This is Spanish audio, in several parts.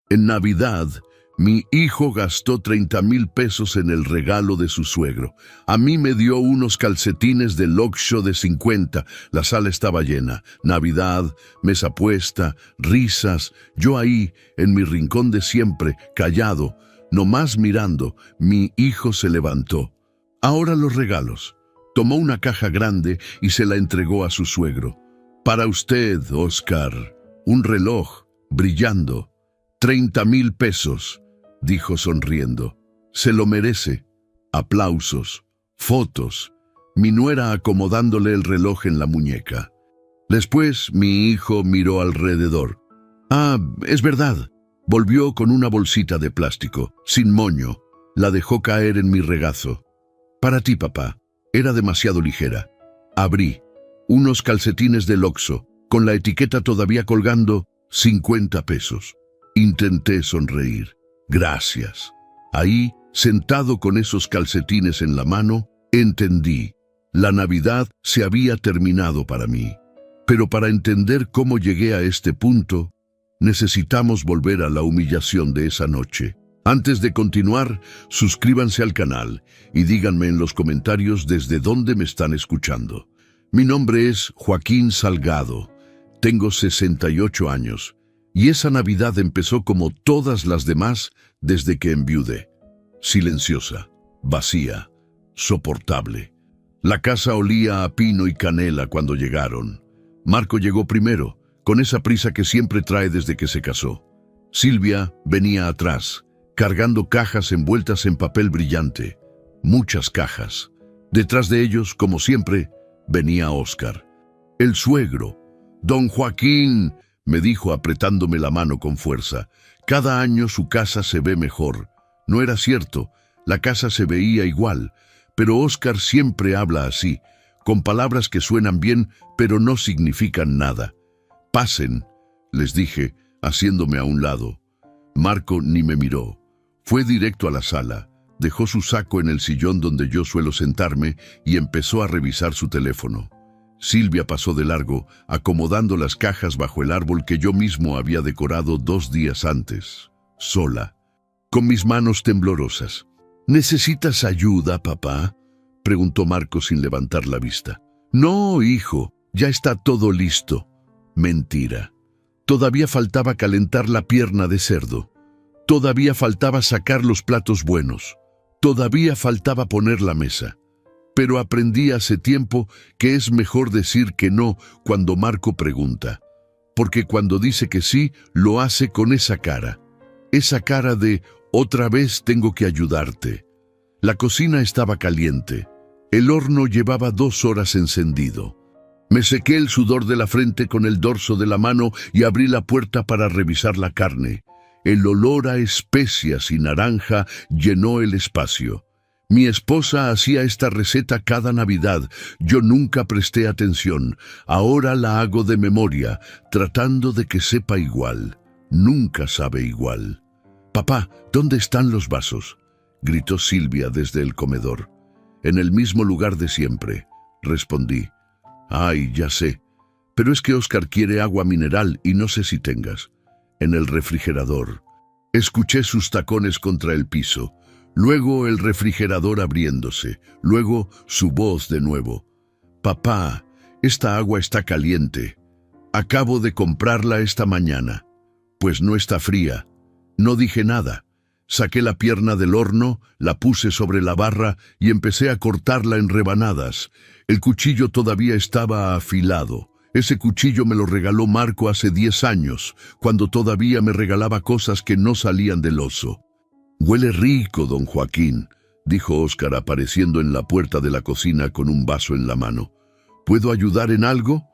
En Navidad, mi hijo gastó 30,000 pesos en el regalo de su suegro. A mí me dio unos calcetines de Oxxo de 50. La sala estaba llena. Navidad, mesa puesta, risas. Yo ahí, en mi rincón de siempre, callado, nomás mirando. Mi hijo se levantó. Ahora los regalos. Tomó una caja grande y se la entregó a su suegro. Para usted, Oscar, un reloj, brillando. 30,000 pesos, dijo sonriendo. Se lo merece. Aplausos, fotos, mi nuera acomodándole el reloj en la muñeca. Después mi hijo miró alrededor. Ah, es verdad. Volvió con una bolsita de plástico, sin moño. La dejó caer en mi regazo. Para ti, papá. Era demasiado ligera. Abrí. Unos calcetines del Oxxo, con la etiqueta todavía colgando, 50 pesos. Intenté sonreír. Gracias. Ahí, sentado con esos calcetines en la mano, entendí. La Navidad se había terminado para mí. Pero para entender cómo llegué a este punto, necesitamos volver a la humillación de esa noche. Antes de continuar, suscríbanse al canal y díganme en los comentarios desde dónde me están escuchando. Mi nombre es Joaquín Salgado. Tengo 68 años. Y esa Navidad empezó como todas las demás desde que enviudé. Silenciosa, vacía, soportable. La casa olía a pino y canela cuando llegaron. Marco llegó primero, con esa prisa que siempre trae desde que se casó. Silvia venía atrás, cargando cajas envueltas en papel brillante. Muchas cajas. Detrás de ellos, como siempre, venía Oscar. El suegro. Don Joaquín, me dijo apretándome la mano con fuerza. Cada año su casa se ve mejor. No era cierto, la casa se veía igual, pero Oscar siempre habla así, con palabras que suenan bien, pero no significan nada. Pasen, les dije, haciéndome a un lado. Marco ni me miró. Fue directo a la sala, dejó su saco en el sillón donde yo suelo sentarme y empezó a revisar su teléfono. Silvia pasó de largo, acomodando las cajas bajo el árbol que yo mismo había decorado 2 días antes, sola, con mis manos temblorosas. ¿Necesitas ayuda, papá?, preguntó Marco sin levantar la vista. No, hijo, ya está todo listo. Mentira. Todavía faltaba calentar la pierna de cerdo. Todavía faltaba sacar los platos buenos. Todavía faltaba poner la mesa. Pero aprendí hace tiempo que es mejor decir que no cuando Marco pregunta, porque cuando dice que sí, lo hace con esa cara de otra vez tengo que ayudarte. La cocina estaba caliente, el horno llevaba 2 horas encendido. Me sequé el sudor de la frente con el dorso de la mano y abrí la puerta para revisar la carne. El olor a especias y naranja llenó el espacio. Mi esposa hacía esta receta cada Navidad. Yo nunca presté atención. Ahora la hago de memoria, tratando de que sepa igual. Nunca sabe igual. Papá, ¿dónde están los vasos?, gritó Silvia desde el comedor. En el mismo lugar de siempre, respondí. Ay, ya sé. Pero es que Oscar quiere agua mineral y no sé si tengas. En el refrigerador. Escuché sus tacones contra el piso. Luego el refrigerador abriéndose, luego su voz de nuevo. Papá, esta agua está caliente. Acabo de comprarla esta mañana. Pues no está fría. No dije nada. Saqué la pierna del horno, la puse sobre la barra y empecé a cortarla en rebanadas. El cuchillo todavía estaba afilado. Ese cuchillo me lo regaló Marco hace 10 años, cuando todavía me regalaba cosas que no salían del oso. Huele rico, don Joaquín, dijo Oscar apareciendo en la puerta de la cocina con un vaso en la mano. ¿Puedo ayudar en algo?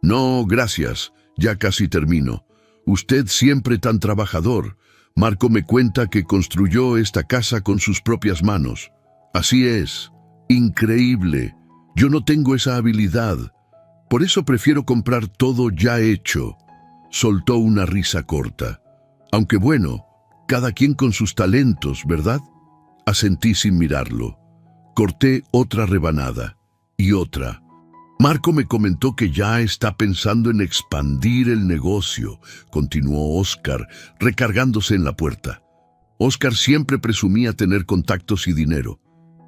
No, gracias, ya casi termino. Usted siempre tan trabajador. Marco me cuenta que construyó esta casa con sus propias manos. Así es. Increíble. Yo no tengo esa habilidad. Por eso prefiero comprar todo ya hecho. Soltó una risa corta. Aunque bueno, cada quien con sus talentos, ¿verdad? Asentí sin mirarlo. Corté otra rebanada. Y otra. Marco me comentó que ya está pensando en expandir el negocio, continuó Óscar, recargándose en la puerta. Óscar siempre presumía tener contactos y dinero.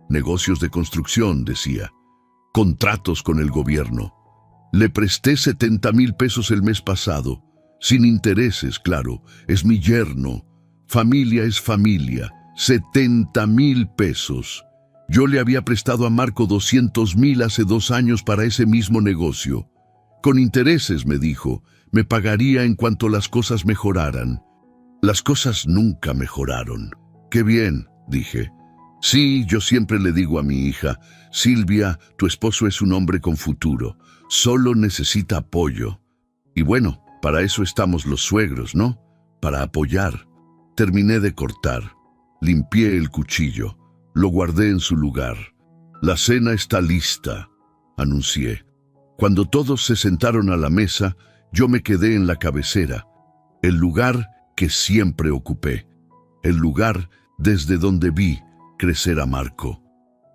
Negocios de construcción, decía. Contratos con el gobierno. Le presté 70,000 pesos el mes pasado. Sin intereses, claro. Es mi yerno. Familia es familia. 70,000 pesos. Yo le había prestado a Marco 200,000 hace 2 años para ese mismo negocio. Con intereses, me dijo, me pagaría en cuanto las cosas mejoraran. Las cosas nunca mejoraron. Qué bien, dije. Sí, yo siempre le digo a mi hija, Silvia, tu esposo es un hombre con futuro. Solo necesita apoyo. Y bueno, para eso estamos los suegros, ¿no? Para apoyar. Terminé de cortar. Limpié el cuchillo. Lo guardé en su lugar. La cena está lista, anuncié. Cuando todos se sentaron a la mesa, yo me quedé en la cabecera, el lugar que siempre ocupé, el lugar desde donde vi crecer a Marco,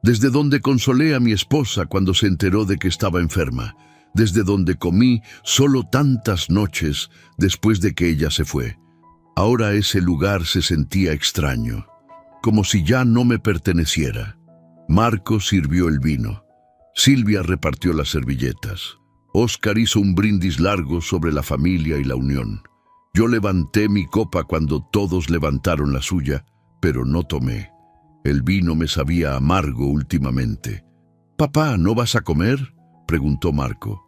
desde donde consolé a mi esposa cuando se enteró de que estaba enferma, desde donde comí solo tantas noches después de que ella se fue. Ahora ese lugar se sentía extraño, como si ya no me perteneciera. Marco sirvió el vino. Silvia repartió las servilletas. Óscar hizo un brindis largo sobre la familia y la unión. Yo levanté mi copa cuando todos levantaron la suya, pero no tomé. El vino me sabía amargo últimamente. «Papá, ¿no vas a comer?», preguntó Marco.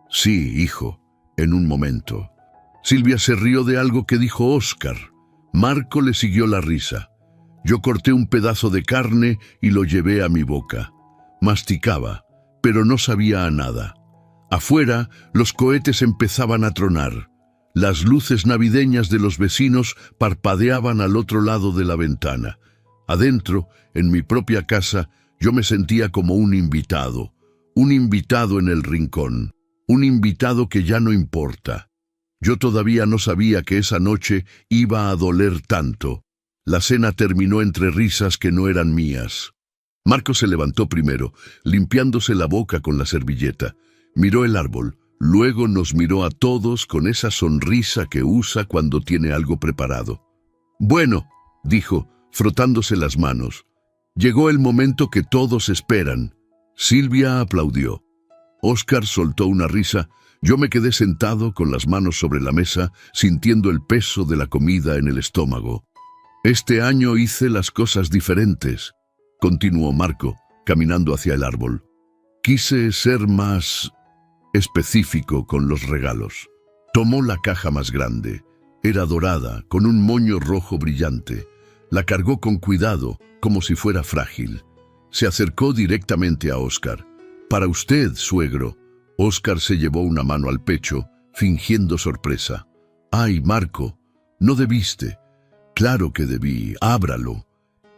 «Sí, hijo, en un momento». Silvia se rió de algo que dijo Óscar. Marco le siguió la risa. Yo corté un pedazo de carne y lo llevé a mi boca. Masticaba, pero no sabía a nada. Afuera, los cohetes empezaban a tronar. Las luces navideñas de los vecinos parpadeaban al otro lado de la ventana. Adentro, en mi propia casa, yo me sentía como un invitado en el rincón, un invitado que ya no importa. Yo todavía no sabía que esa noche iba a doler tanto. La cena terminó entre risas que no eran mías. Marco se levantó primero, limpiándose la boca con la servilleta. Miró el árbol, luego nos miró a todos con esa sonrisa que usa cuando tiene algo preparado. «Bueno», dijo, frotándose las manos. «Llegó el momento que todos esperan». Silvia aplaudió. Óscar soltó una risa. Yo me quedé sentado con las manos sobre la mesa, sintiendo el peso de la comida en el estómago. «Este año hice las cosas diferentes», continuó Marco, caminando hacia el árbol. «Quise ser más específico con los regalos». Tomó la caja más grande. Era dorada, con un moño rojo brillante. La cargó con cuidado, como si fuera frágil. Se acercó directamente a Óscar. «Para usted, suegro». Óscar se llevó una mano al pecho, fingiendo sorpresa. «Ay, Marco, no debiste». «Claro que debí. Ábralo».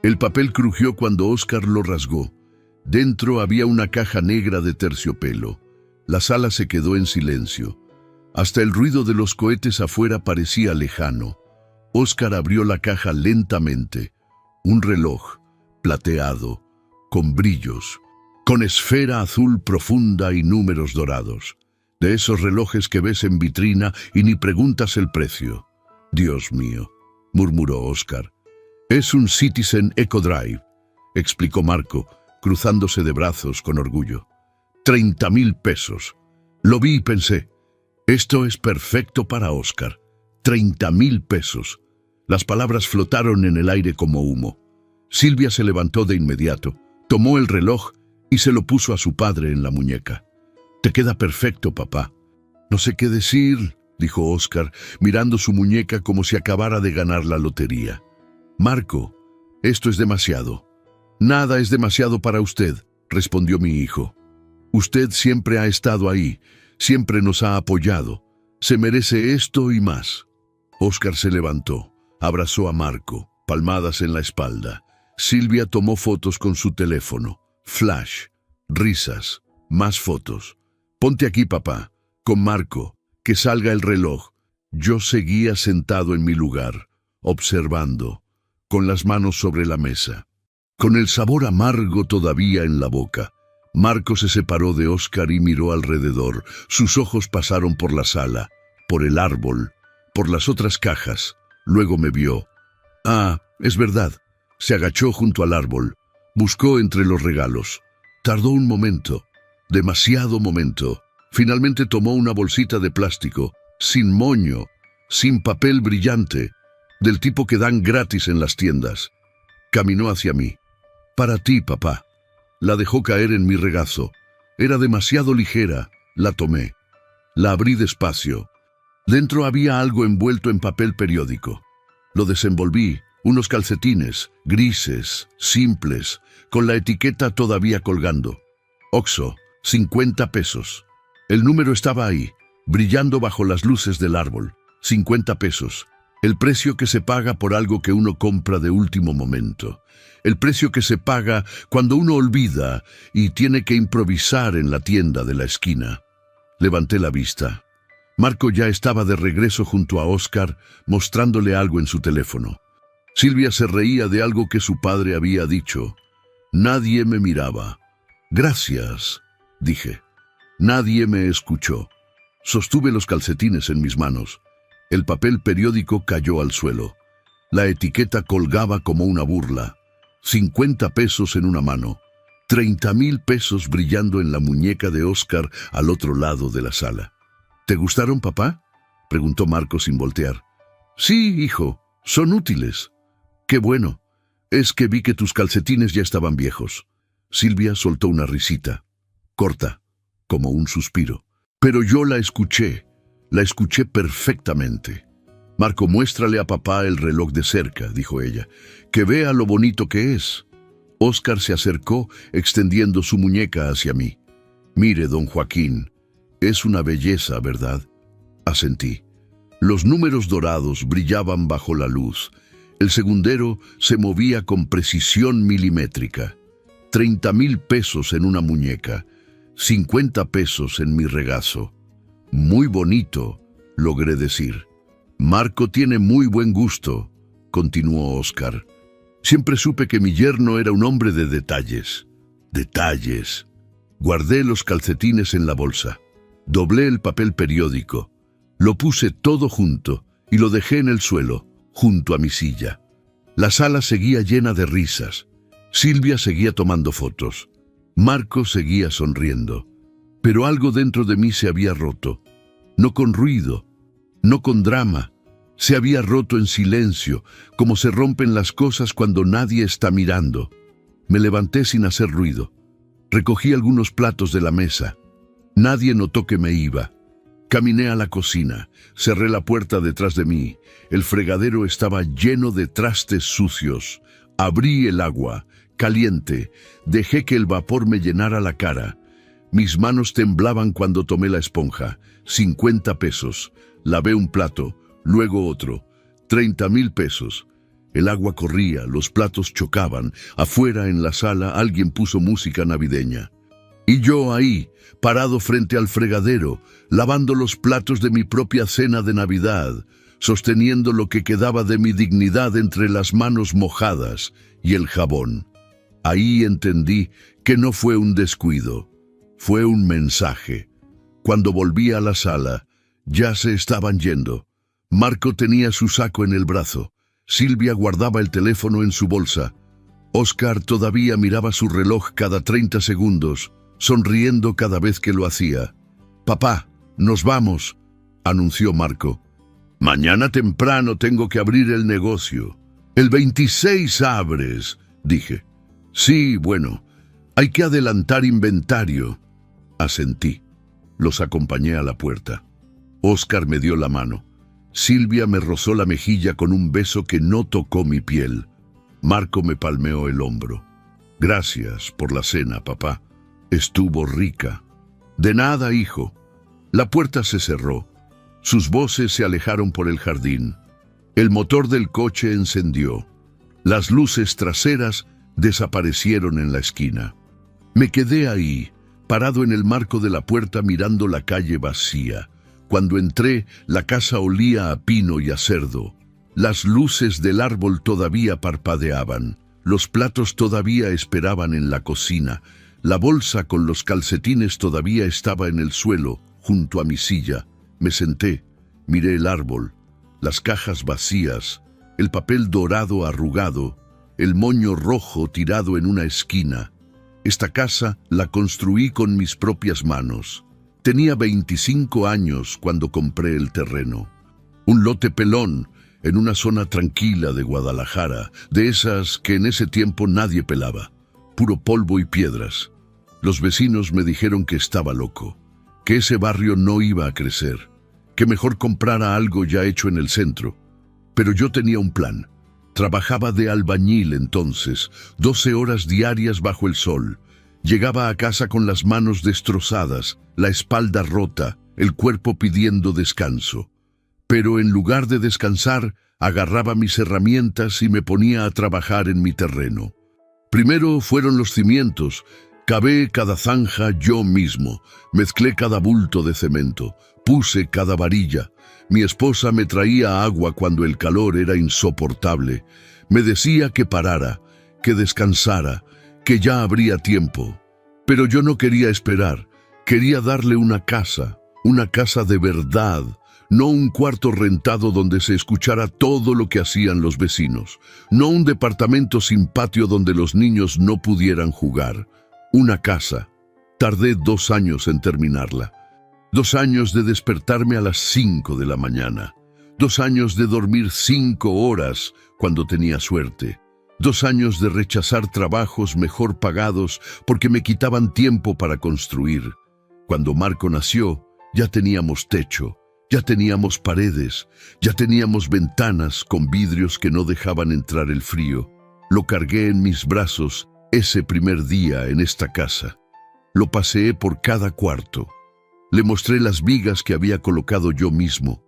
El papel crujió cuando Óscar lo rasgó. Dentro había una caja negra de terciopelo. La sala se quedó en silencio. Hasta el ruido de los cohetes afuera parecía lejano. Óscar abrió la caja lentamente. Un reloj, plateado, con brillos, con esfera azul profunda y números dorados. De esos relojes que ves en vitrina y ni preguntas el precio. «Dios mío», murmuró Óscar. «Es un Citizen EcoDrive», explicó Marco, cruzándose de brazos con orgullo. 30,000 pesos. Lo vi y pensé, esto es perfecto para Óscar. 30,000 pesos. Las palabras flotaron en el aire como humo. Silvia se levantó de inmediato, tomó el reloj y se lo puso a su padre en la muñeca. «Te queda perfecto, papá». «No sé qué decir», dijo Óscar, mirando su muñeca como si acabara de ganar la lotería. «Marco, esto es demasiado». «Nada es demasiado para usted», respondió mi hijo. «Usted siempre ha estado ahí, siempre nos ha apoyado. Se merece esto y más». Óscar se levantó, abrazó a Marco, palmadas en la espalda. Silvia tomó fotos con su teléfono. Flash, risas, más fotos. «Ponte aquí, papá, con Marco, que salga el reloj». Yo seguía sentado en mi lugar, observando, con las manos sobre la mesa, con el sabor amargo todavía en la boca. Marco se separó de Óscar y miró alrededor. Sus ojos pasaron por la sala, por el árbol, por las otras cajas. Luego me vio. Ah, es verdad. Se agachó junto al árbol. Buscó entre los regalos. Tardó un momento, demasiado momento. Finalmente tomó una bolsita de plástico, sin moño, sin papel brillante, del tipo que dan gratis en las tiendas. Caminó hacia mí. Para ti, papá. La dejó caer en mi regazo. Era demasiado ligera. La tomé. La abrí despacio. Dentro había algo envuelto en papel periódico. Lo desenvolví, unos calcetines, grises, simples, con la etiqueta todavía colgando. Oxxo, 50 pesos. El número estaba ahí, brillando bajo las luces del árbol. 50 pesos. El precio que se paga por algo que uno compra de último momento. El precio que se paga cuando uno olvida y tiene que improvisar en la tienda de la esquina. Levanté la vista. Marco ya estaba de regreso junto a Óscar, mostrándole algo en su teléfono. Silvia se reía de algo que su padre había dicho. Nadie me miraba. Gracias, dije. Nadie me escuchó. Sostuve los calcetines en mis manos. El papel periódico cayó al suelo. La etiqueta colgaba como una burla. 50 pesos en una mano. 30,000 pesos brillando en la muñeca de Óscar al otro lado de la sala. ¿Te gustaron, papá?, preguntó Marco sin voltear. Sí, hijo, son útiles. Qué bueno. Es que vi que tus calcetines ya estaban viejos. Silvia soltó una risita, corta, como un suspiro. Pero yo la escuché perfectamente. Marco, muéstrale a papá el reloj de cerca, dijo ella, que vea lo bonito que es. Óscar se acercó, extendiendo su muñeca hacia mí. Mire, don Joaquín, es una belleza, ¿verdad? Asentí. Los números dorados brillaban bajo la luz. El segundero se movía con precisión milimétrica. 30,000 pesos en una muñeca, 50 pesos en mi regazo. Muy bonito, logré decir. Marco tiene muy buen gusto, continuó Óscar. Siempre supe que mi yerno era un hombre de detalles. Detalles. Guardé los calcetines en la bolsa. Doblé el papel periódico. Lo puse todo junto y lo dejé en el suelo, junto a mi silla. La sala seguía llena de risas. Silvia seguía tomando fotos. Marco seguía sonriendo. Pero algo dentro de mí se había roto. No con ruido, no con drama. Se había roto en silencio, como se rompen las cosas cuando nadie está mirando. Me levanté sin hacer ruido. Recogí algunos platos de la mesa. Nadie notó que me iba. Caminé a la cocina, cerré la puerta detrás de mí. El fregadero estaba lleno de trastes sucios. Abrí el agua, caliente. Dejé que el vapor me llenara la cara. Mis manos temblaban cuando tomé la esponja. 50 pesos. Lavé un plato, luego otro. 30,000 pesos. El agua corría, los platos chocaban. Afuera en la sala alguien puso música navideña. Y yo ahí, parado frente al fregadero, lavando los platos de mi propia cena de Navidad, sosteniendo lo que quedaba de mi dignidad entre las manos mojadas y el jabón. Ahí entendí que no fue un descuido, fue un mensaje. Cuando volví a la sala, ya se estaban yendo. Marco tenía su saco en el brazo. Silvia guardaba el teléfono en su bolsa. Óscar todavía miraba su reloj cada 30 segundos, sonriendo cada vez que lo hacía. «Papá, nos vamos», anunció Marco. «Mañana temprano tengo que abrir el negocio». «El 26 abres», dije. «Sí, bueno, hay que adelantar inventario». Asentí. Los acompañé a la puerta. Óscar me dio la mano. Silvia me rozó la mejilla con un beso que no tocó mi piel. Marco me palmeó el hombro. «Gracias por la cena, papá. Estuvo rica». «De nada, hijo». La puerta se cerró. Sus voces se alejaron por el jardín. El motor del coche encendió. Las luces traseras desaparecieron en la esquina. Me quedé ahí, parado en el marco de la puerta mirando la calle vacía. Cuando entré, la casa olía a pino y a cerdo. Las luces del árbol todavía parpadeaban. Los platos todavía esperaban en la cocina. La bolsa con los calcetines todavía estaba en el suelo, junto a mi silla. Me senté, miré el árbol, las cajas vacías, el papel dorado arrugado, el moño rojo tirado en una esquina. Esta casa la construí con mis propias manos. Tenía 25 años cuando compré el terreno. Un lote pelón, en una zona tranquila de Guadalajara, de esas que en ese tiempo nadie pelaba. Puro polvo y piedras. Los vecinos me dijeron que estaba loco, que ese barrio no iba a crecer, que mejor comprara algo ya hecho en el centro. Pero yo tenía un plan. Trabajaba de albañil entonces, 12 horas diarias bajo el sol. Llegaba a casa con las manos destrozadas, la espalda rota, el cuerpo pidiendo descanso. Pero en lugar de descansar, agarraba mis herramientas y me ponía a trabajar en mi terreno. Primero fueron los cimientos. Cavé cada zanja yo mismo, mezclé cada bulto de cemento, puse cada varilla. Mi esposa me traía agua cuando el calor era insoportable. Me decía que parara, que descansara, que ya habría tiempo. Pero yo no quería esperar, quería darle una casa de verdad, no un cuarto rentado donde se escuchara todo lo que hacían los vecinos, no un departamento sin patio donde los niños no pudieran jugar. Una casa. Tardé 2 años en terminarla. 2 años de despertarme a las 5 de la mañana. 2 años de dormir 5 horas cuando tenía suerte. 2 años de rechazar trabajos mejor pagados porque me quitaban tiempo para construir. Cuando Marco nació, ya teníamos techo, ya teníamos paredes, ya teníamos ventanas con vidrios que no dejaban entrar el frío. Lo cargué en mis brazos ese primer día en esta casa. Lo paseé por cada cuarto. Le mostré las vigas que había colocado yo mismo,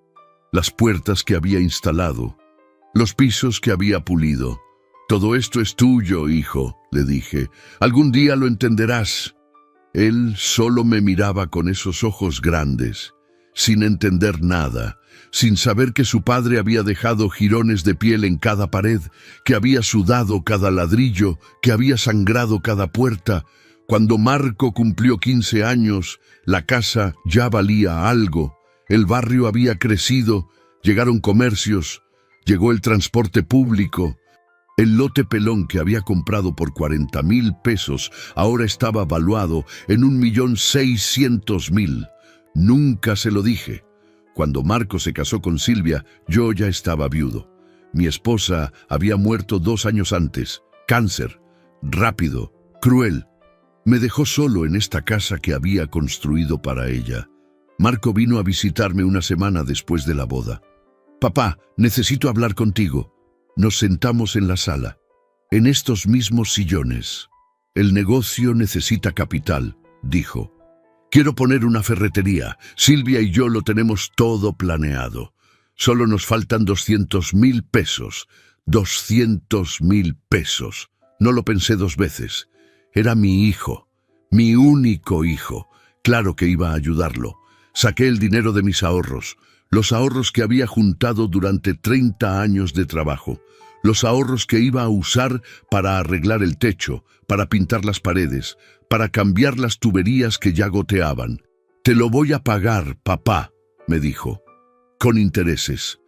las puertas que había instalado, los pisos que había pulido. «Todo esto es tuyo, hijo», le dije. «Algún día lo entenderás». Él solo me miraba con esos ojos grandes, sin entender nada, sin saber que su padre había dejado jirones de piel en cada pared, que había sudado cada ladrillo, que había sangrado cada puerta. Cuando Marco cumplió 15 años, la casa ya valía algo, el barrio había crecido, llegaron comercios, llegó el transporte público. El lote pelón que había comprado por 40,000 pesos ahora estaba valuado en 1,600,000. Nunca se lo dije. Cuando Marco se casó con Silvia, yo ya estaba viudo. Mi esposa había muerto 2 años antes. Cáncer. Rápido. Cruel. Me dejó solo en esta casa que había construido para ella. Marco vino a visitarme una semana después de la boda. «Papá, necesito hablar contigo». Nos sentamos en la sala, en estos mismos sillones. «El negocio necesita capital», dijo. «Quiero poner una ferretería. Silvia y yo lo tenemos todo planeado. Solo nos faltan 200,000 pesos. 200,000 pesos. No lo pensé 2 veces. Era mi hijo, mi único hijo. Claro que iba a ayudarlo. Saqué el dinero de mis ahorros, los ahorros que había juntado durante 30 años de trabajo, los ahorros que iba a usar para arreglar el techo, para pintar las paredes, para cambiar las tuberías que ya goteaban. «Te lo voy a pagar, papá», me dijo, «con intereses.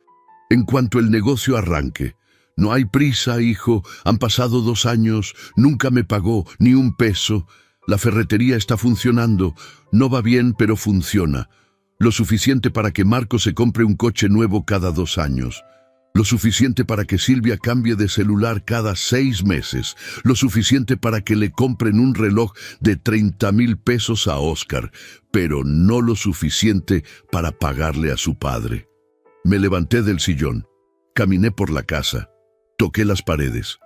En cuanto el negocio arranque. No hay prisa, hijo, han pasado 2 años, nunca me pagó ni un peso. La ferretería está funcionando, no va bien, pero funciona. Lo suficiente para que Marco se compre un coche nuevo cada 2 años. Lo suficiente para que Silvia cambie de celular cada 6 meses. Lo suficiente para que le compren un reloj de 30,000 pesos a Oscar, pero no lo suficiente para pagarle a su padre». Me levanté del sillón, caminé por la casa, toqué las paredes.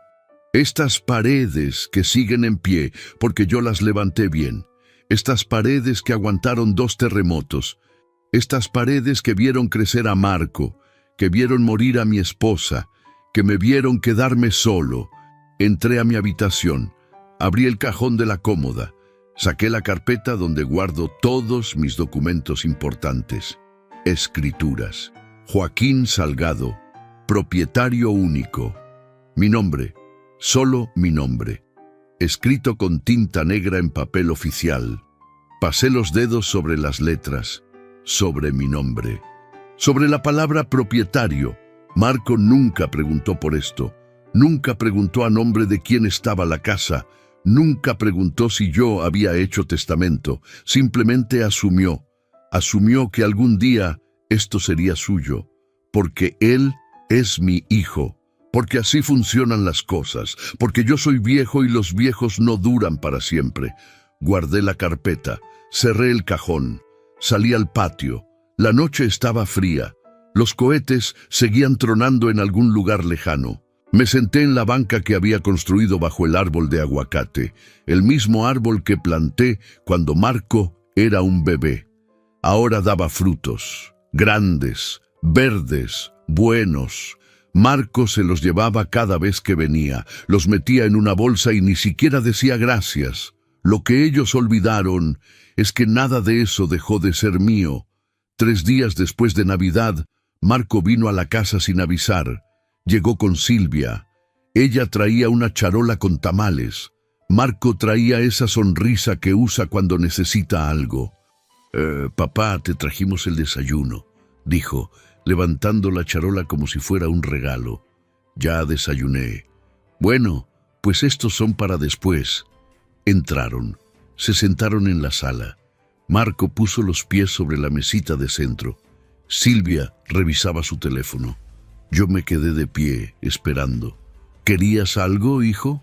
Estas paredes que siguen en pie porque yo las levanté bien. Estas paredes que aguantaron 2 terremotos. Estas paredes que vieron crecer a Marco, que vieron morir a mi esposa, que me vieron quedarme solo. Entré a mi habitación, abrí el cajón de la cómoda, saqué la carpeta donde guardo todos mis documentos importantes. Escrituras. Joaquín Salgado, propietario único. Mi nombre, solo mi nombre. escrito con tinta negra en papel oficial. Pasé los dedos sobre las letras, sobre mi nombre. Sobre la palabra propietario. Marco nunca preguntó por esto. Nunca preguntó a nombre de quién estaba la casa. Nunca preguntó si yo había hecho testamento. Simplemente asumió. Asumió que algún día esto sería suyo. Porque él es mi hijo. Porque así funcionan las cosas. Porque yo soy viejo y los viejos no duran para siempre. Guardé la carpeta. Cerré el cajón. Salí al patio. La noche estaba fría. Los cohetes seguían tronando en algún lugar lejano. Me senté en la banca que había construido bajo el árbol de aguacate, el mismo árbol que planté cuando Marco era un bebé. Ahora daba frutos, grandes, verdes, buenos. Marco se los llevaba cada vez que venía, los metía en una bolsa y ni siquiera decía gracias. Lo que ellos olvidaron es que nada de eso dejó de ser mío. 3 días después de Navidad, Marco vino a la casa sin avisar. Llegó con Silvia. Ella traía una charola con tamales. Marco traía esa sonrisa que usa cuando necesita algo. Papá, te trajimos el desayuno, dijo, levantando la charola como si fuera un regalo. Ya desayuné. Bueno, pues estos son para después. Entraron. Se sentaron en la sala. Marco puso los pies sobre la mesita de centro. Silvia revisaba su teléfono. Yo me quedé de pie, esperando. ¿Querías algo, hijo?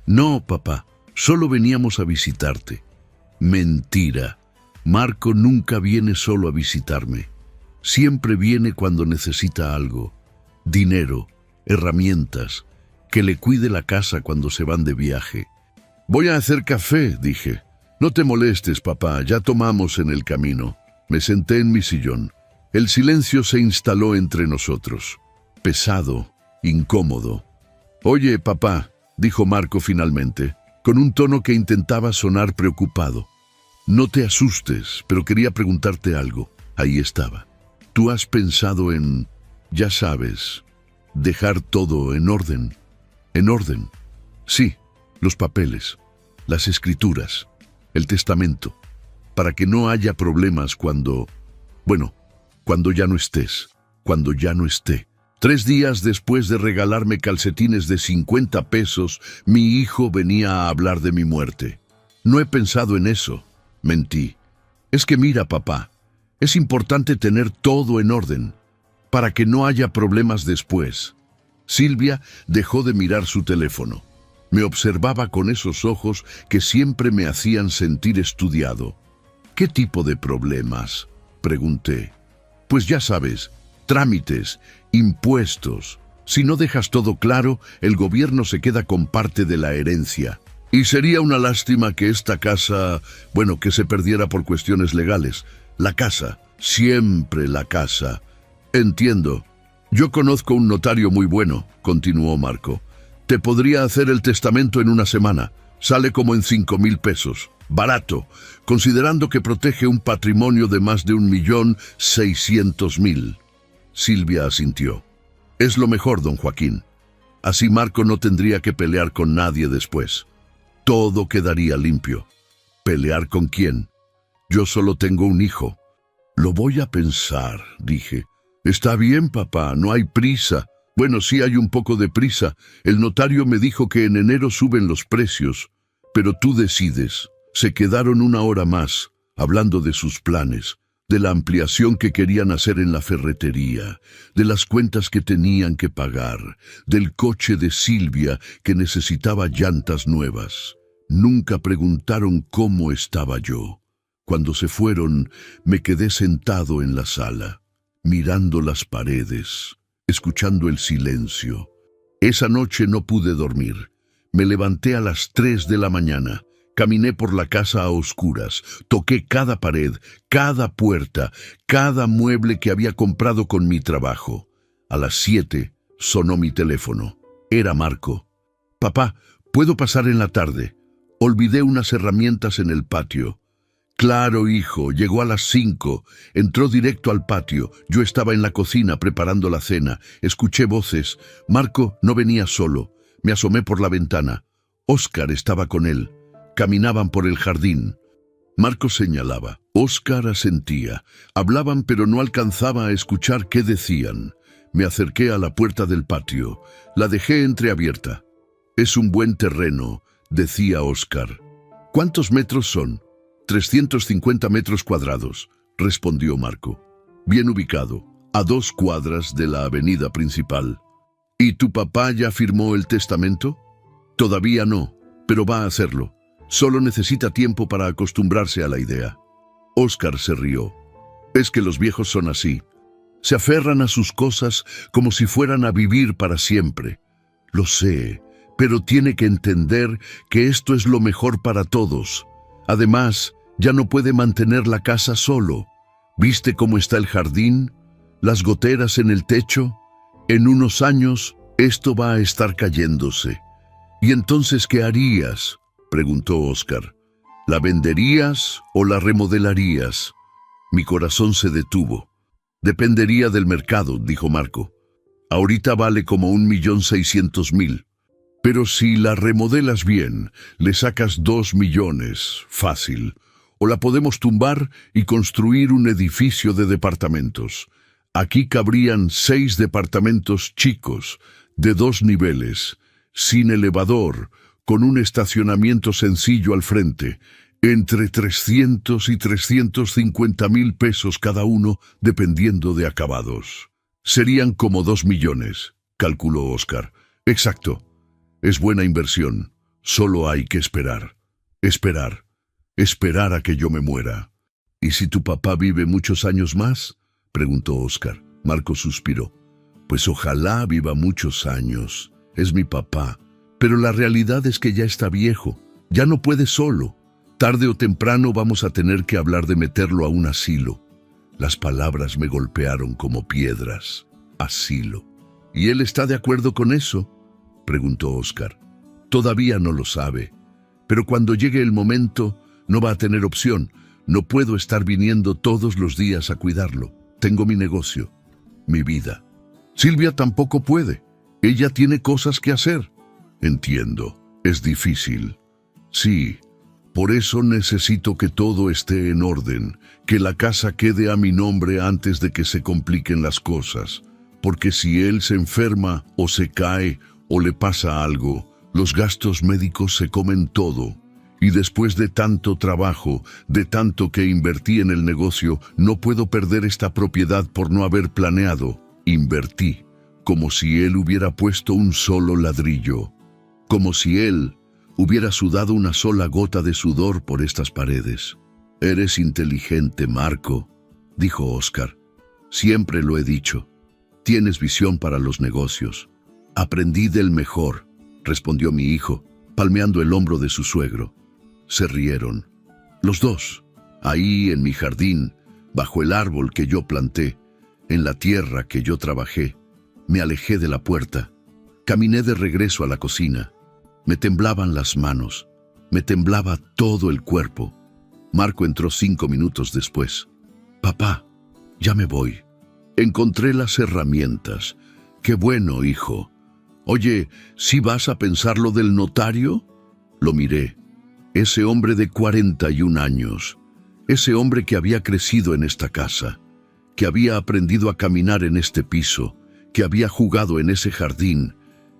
No, papá, solo veníamos a visitarte. Mentira. Marco nunca viene solo a visitarme. Siempre viene cuando necesita algo. Dinero, herramientas, que le cuide la casa cuando se van de viaje. Voy a hacer café, dije. No te molestes, papá, ya tomamos en el camino. Me senté en mi sillón. El silencio se instaló entre nosotros. Pesado, incómodo. Oye, papá, dijo Marco finalmente, con un tono que intentaba sonar preocupado. No te asustes, pero quería preguntarte algo. Ahí estaba. ¿Tú has pensado en, ya sabes, dejar todo en orden? ¿En orden? Sí, los papeles, las escrituras, el testamento, para que no haya problemas cuando ya no estés, cuando ya no esté. 3 días después de regalarme calcetines de 50 pesos, mi hijo venía a hablar de mi muerte. No he pensado en eso, mentí. Es que mira, papá, es importante tener todo en orden, para que no haya problemas después. Silvia dejó de mirar su teléfono. Me observaba con esos ojos que siempre me hacían sentir estudiado. ¿Qué tipo de problemas?, pregunté. Pues ya sabes, trámites, impuestos. Si no dejas todo claro, el gobierno se queda con parte de la herencia. Y sería una lástima que esta casa, que se perdiera por cuestiones legales. La casa, siempre la casa. Entiendo. Yo conozco un notario muy bueno, continuó Marco. Te podría hacer el testamento en una semana. Sale como en 5,000 pesos. Barato, considerando que protege un patrimonio de más de 1,600,000. Silvia asintió. Es lo mejor, don Joaquín. Así Marco no tendría que pelear con nadie después. Todo quedaría limpio. ¿Pelear con quién? Yo solo tengo un hijo. Lo voy a pensar, dije. Está bien, papá, no hay prisa. Bueno, sí hay un poco de prisa. El notario me dijo que en enero suben los precios. Pero tú decides. Se quedaron 1 hora más, hablando de sus planes, de la ampliación que querían hacer en la ferretería, de las cuentas que tenían que pagar, del coche de Silvia que necesitaba llantas nuevas. Nunca preguntaron cómo estaba yo. Cuando se fueron, me quedé sentado en la sala, mirando las paredes, escuchando el silencio. Esa noche no pude dormir. Me levanté a las 3 de la mañana. Caminé por la casa a oscuras, toqué cada pared, cada puerta, cada mueble que había comprado con mi trabajo. A las 7 sonó mi teléfono. Era Marco. Papá, ¿puedo pasar en la tarde? Olvidé unas herramientas en el patio. Claro, hijo, llegó a las 5. Entró directo al patio. Yo estaba en la cocina preparando la cena. Escuché voces. Marco no venía solo. Me asomé por la ventana. Óscar estaba con él. Caminaban por el jardín. Marco señalaba. Óscar asentía. Hablaban, pero no alcanzaba a escuchar qué decían. Me acerqué a la puerta del patio. La dejé entreabierta. «Es un buen terreno», decía Óscar. «¿Cuántos metros son?» 350 metros cuadrados, respondió Marco. «Bien ubicado, a 2 cuadras de la avenida principal». «¿Y tu papá ya firmó el testamento?» «Todavía no, pero va a hacerlo. Solo necesita tiempo para acostumbrarse a la idea». Óscar se rió. «Es que los viejos son así. Se aferran a sus cosas como si fueran a vivir para siempre. Lo sé, pero tiene que entender que esto es lo mejor para todos. Además, ya no puede mantener la casa solo. ¿Viste cómo está el jardín? ¿Las goteras en el techo? En unos años, esto va a estar cayéndose». «¿Y entonces qué harías?», preguntó Óscar. «¿La venderías o la remodelarías?» Mi corazón se detuvo. «Dependería del mercado», dijo Marco. «Ahorita vale como 1.600.000. Pero si la remodelas bien, le sacas 2 millones, fácil. O la podemos tumbar y construir un edificio de departamentos. Aquí cabrían 6 departamentos chicos, de 2 niveles, sin elevador, con un estacionamiento sencillo al frente, entre 300 y 350.000 pesos cada uno, dependiendo de acabados. Serían como 2 millones, calculó Óscar. Exacto. Es buena inversión. Solo hay que esperar. Esperar. Esperar a que yo me muera. «¿Y si tu papá vive muchos años más?», preguntó Óscar. Marco suspiró. «Pues ojalá viva muchos años. Es mi papá. Pero la realidad es que ya está viejo. Ya no puede solo. Tarde o temprano vamos a tener que hablar de meterlo a un asilo». Las palabras me golpearon como piedras. Asilo. «¿Y él está de acuerdo con eso?», preguntó Óscar. «Todavía no lo sabe. Pero cuando llegue el momento, no va a tener opción. No puedo estar viniendo todos los días a cuidarlo. Tengo mi negocio, mi vida. Silvia tampoco puede. Ella tiene cosas que hacer». «Entiendo. Es difícil». «Sí. Por eso necesito que todo esté en orden, que la casa quede a mi nombre antes de que se compliquen las cosas. Porque si él se enferma o se cae o le pasa algo, los gastos médicos se comen todo. Y después de tanto trabajo, de tanto que invertí en el negocio, no puedo perder esta propiedad por no haber planeado. Invertí, como si él hubiera puesto un solo ladrillo. Como si él hubiera sudado una sola gota de sudor por estas paredes». «Eres inteligente, Marco», dijo Óscar. «Siempre lo he dicho. Tienes visión para los negocios». «Aprendí del mejor», respondió mi hijo, palmeando el hombro de su suegro. Se rieron. Los dos, ahí en mi jardín, bajo el árbol que yo planté, en la tierra que yo trabajé. Me alejé de la puerta. Caminé de regreso a la cocina. Me temblaban las manos. Me temblaba todo el cuerpo. Marco entró 5 minutos después. «Papá, ya me voy. Encontré las herramientas. Qué bueno, hijo. Oye, ¿sí vas a pensar lo del notario?». Lo miré. Ese hombre de 41 años. Ese hombre que había crecido en esta casa. Que había aprendido a caminar en este piso. Que había jugado en ese jardín.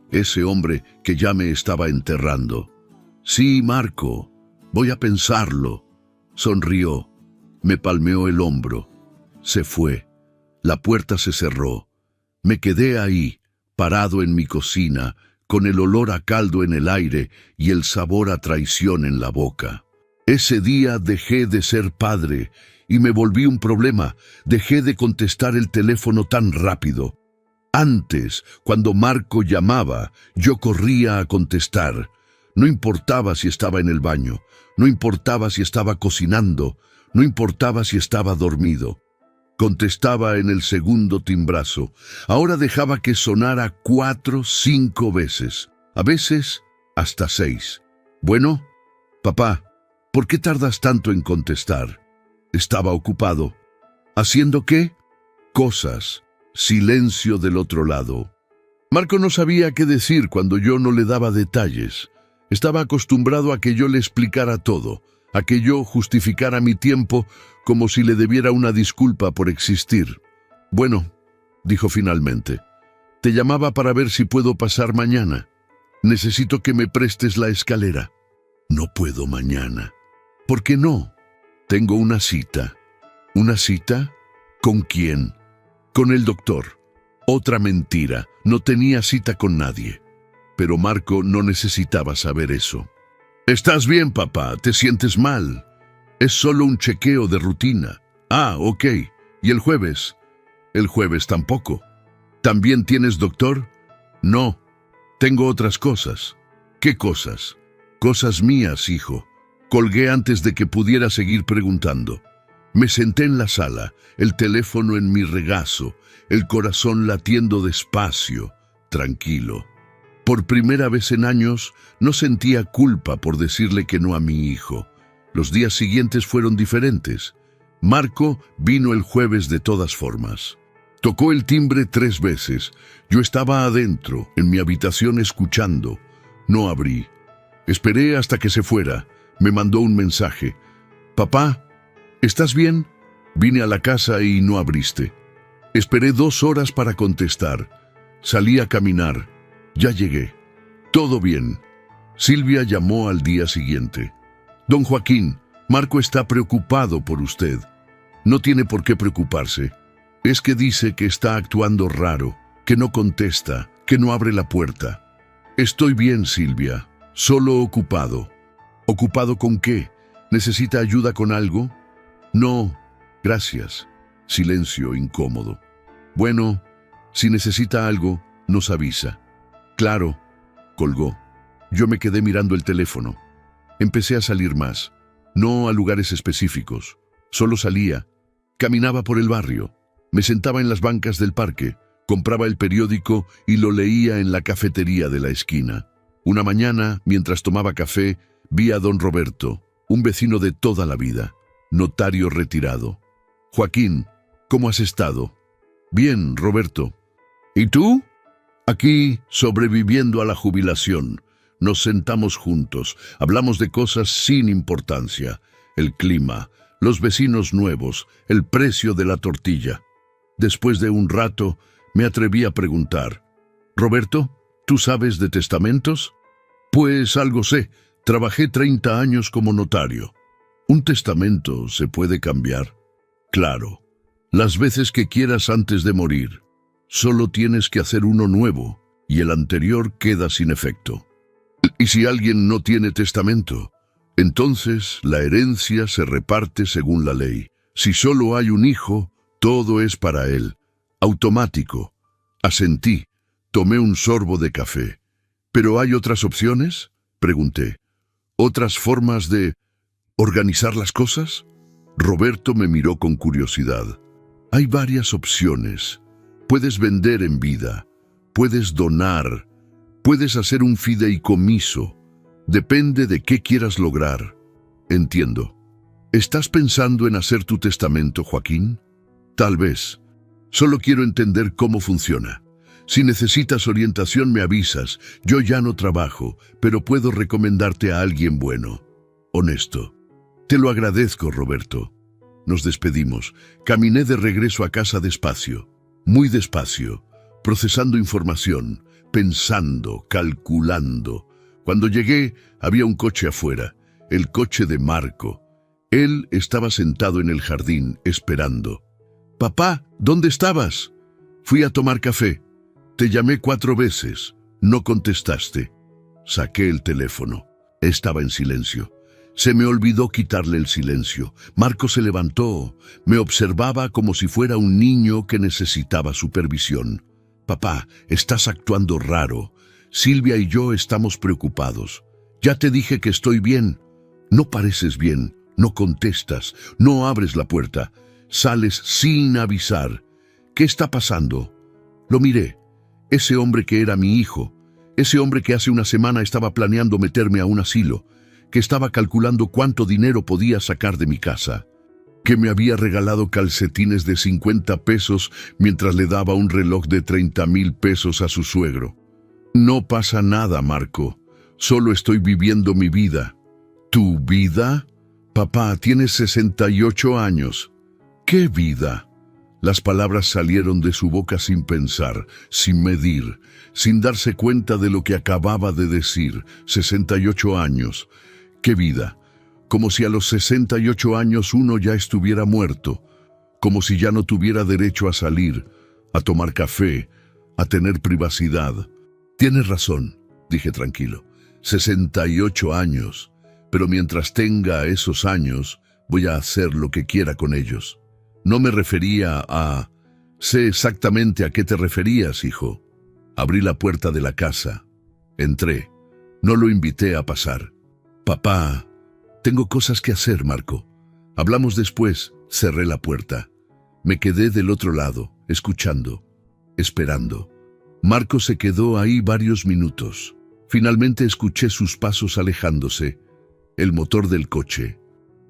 Ese hombre que ya me estaba enterrando. «Sí, Marco, voy a pensarlo». Sonrió. Me palmeó el hombro. Se fue. La puerta se cerró. Me quedé ahí, parado en mi cocina, con el olor a caldo en el aire y el sabor a traición en la boca. Ese día dejé de ser padre y me volví un problema. Dejé de contestar el teléfono tan rápido. Antes, cuando Marco llamaba, yo corría a contestar. No importaba si estaba en el baño, no importaba si estaba cocinando, no importaba si estaba dormido. Contestaba en el segundo timbrazo. Ahora dejaba que sonara 4, 5 veces, a veces hasta 6. «Bueno, papá, ¿por qué tardas tanto en contestar?». Estaba ocupado. ¿Haciendo qué? Cosas. Silencio del otro lado. Marco no sabía qué decir cuando yo no le daba detalles. Estaba acostumbrado a que yo le explicara todo, a que yo justificara mi tiempo como si le debiera una disculpa por existir. Bueno, dijo finalmente, te llamaba para ver si puedo pasar mañana. Necesito que me prestes la escalera. No puedo mañana. ¿Por qué no? Tengo una cita. ¿Una cita? ¿Con quién? Con el doctor. Otra mentira. No tenía cita con nadie. Pero Marco no necesitaba saber eso. ¿Estás bien, papá? ¿Te sientes mal? Es solo un chequeo de rutina. Ah, ok. ¿Y el jueves? El jueves tampoco. ¿También tienes doctor? No. Tengo otras cosas. ¿Qué cosas? Cosas mías, hijo. Colgué antes de que pudiera seguir preguntando. Me senté en la sala, el teléfono en mi regazo, el corazón latiendo despacio, tranquilo. Por primera vez en años, no sentía culpa por decirle que no a mi hijo. Los días siguientes fueron diferentes. Marco vino el jueves de todas formas. Tocó el timbre 3 veces. Yo estaba adentro, en mi habitación escuchando. No abrí. Esperé hasta que se fuera. Me mandó un mensaje. Papá, ¿estás bien? Vine a la casa y no abriste. Esperé 2 horas para contestar. Salí a caminar. Ya llegué. Todo bien. Silvia llamó al día siguiente. Don Joaquín, Marco está preocupado por usted. No tiene por qué preocuparse. Es que dice que está actuando raro, que no contesta, que no abre la puerta. Estoy bien, Silvia. Solo ocupado. ¿Ocupado con qué? ¿Necesita ayuda con algo? No, gracias. Silencio incómodo. Bueno, si necesita algo, nos avisa. Claro, colgó. Yo me quedé mirando el teléfono. Empecé a salir más. No a lugares específicos. Solo salía. Caminaba por el barrio. Me sentaba en las bancas del parque. Compraba el periódico y lo leía en la cafetería de la esquina. Una mañana, mientras tomaba café, vi a don Roberto, un vecino de toda la vida, notario retirado. Joaquín, ¿cómo has estado? Bien, Roberto. ¿Y tú? Aquí, sobreviviendo a la jubilación. Nos sentamos juntos, hablamos de cosas sin importancia. El clima, los vecinos nuevos, el precio de la tortilla. Después de un rato, me atreví a preguntar. Roberto, ¿tú sabes de testamentos? Pues algo sé. Trabajé 30 años como notario. ¿Un testamento se puede cambiar? Claro. Las veces que quieras antes de morir. Solo tienes que hacer uno nuevo y el anterior queda sin efecto. ¿Y si alguien no tiene testamento? Entonces la herencia se reparte según la ley. Si solo hay un hijo, todo es para él. Automático. Asentí. Tomé un sorbo de café. ¿Pero hay otras opciones? Pregunté. ¿Otras formas de organizar las cosas? Roberto me miró con curiosidad. Hay varias opciones. Puedes vender en vida. Puedes donar. Puedes hacer un fideicomiso. Depende de qué quieras lograr. Entiendo. ¿Estás pensando en hacer tu testamento, Joaquín? Tal vez. Solo quiero entender cómo funciona. Si necesitas orientación me avisas. Yo ya no trabajo, pero puedo recomendarte a alguien bueno, honesto. Te lo agradezco, Roberto. Nos despedimos. Caminé de regreso a casa despacio, muy despacio, procesando información, pensando, calculando. Cuando llegué, había un coche afuera, el coche de Marco. Él estaba sentado en el jardín, esperando. «Papá, ¿dónde estabas?» «Fui a tomar café. Te llamé 4 veces. No contestaste». Saqué el teléfono. Estaba en silencio. Se me olvidó quitarle el silencio. Marco se levantó. Me observaba como si fuera un niño que necesitaba supervisión. «Papá, estás actuando raro. Silvia y yo estamos preocupados. Ya te dije que estoy bien. No pareces bien. No contestas. No abres la puerta. Sales sin avisar. ¿Qué está pasando?» Lo miré. Ese hombre que era mi hijo. Ese hombre que hace una semana estaba planeando meterme a un asilo. Que estaba calculando cuánto dinero podía sacar de mi casa. Que me había regalado calcetines de 50 pesos mientras le daba un reloj de 30,000 pesos a su suegro. «No pasa nada, Marco. Solo estoy viviendo mi vida. ¿Tu vida? Papá, tienes 68 años. ¿Qué vida? Las palabras salieron de su boca sin pensar, sin medir, sin darse cuenta de lo que acababa de decir. 68 años. ¿Qué vida? Como si a los 68 años uno ya estuviera muerto, como si ya no tuviera derecho a salir, a tomar café, a tener privacidad. Tienes razón, dije tranquilo. 68 años, pero mientras tenga esos años, voy a hacer lo que quiera con ellos. No me refería a... Sé exactamente a qué te referías, hijo. Abrí la puerta de la casa. Entré. No lo invité a pasar. Papá, tengo cosas que hacer, Marco. Hablamos después. Cerré la puerta. Me quedé del otro lado, escuchando, esperando. Marco se quedó ahí varios minutos. Finalmente escuché sus pasos alejándose, el motor del coche,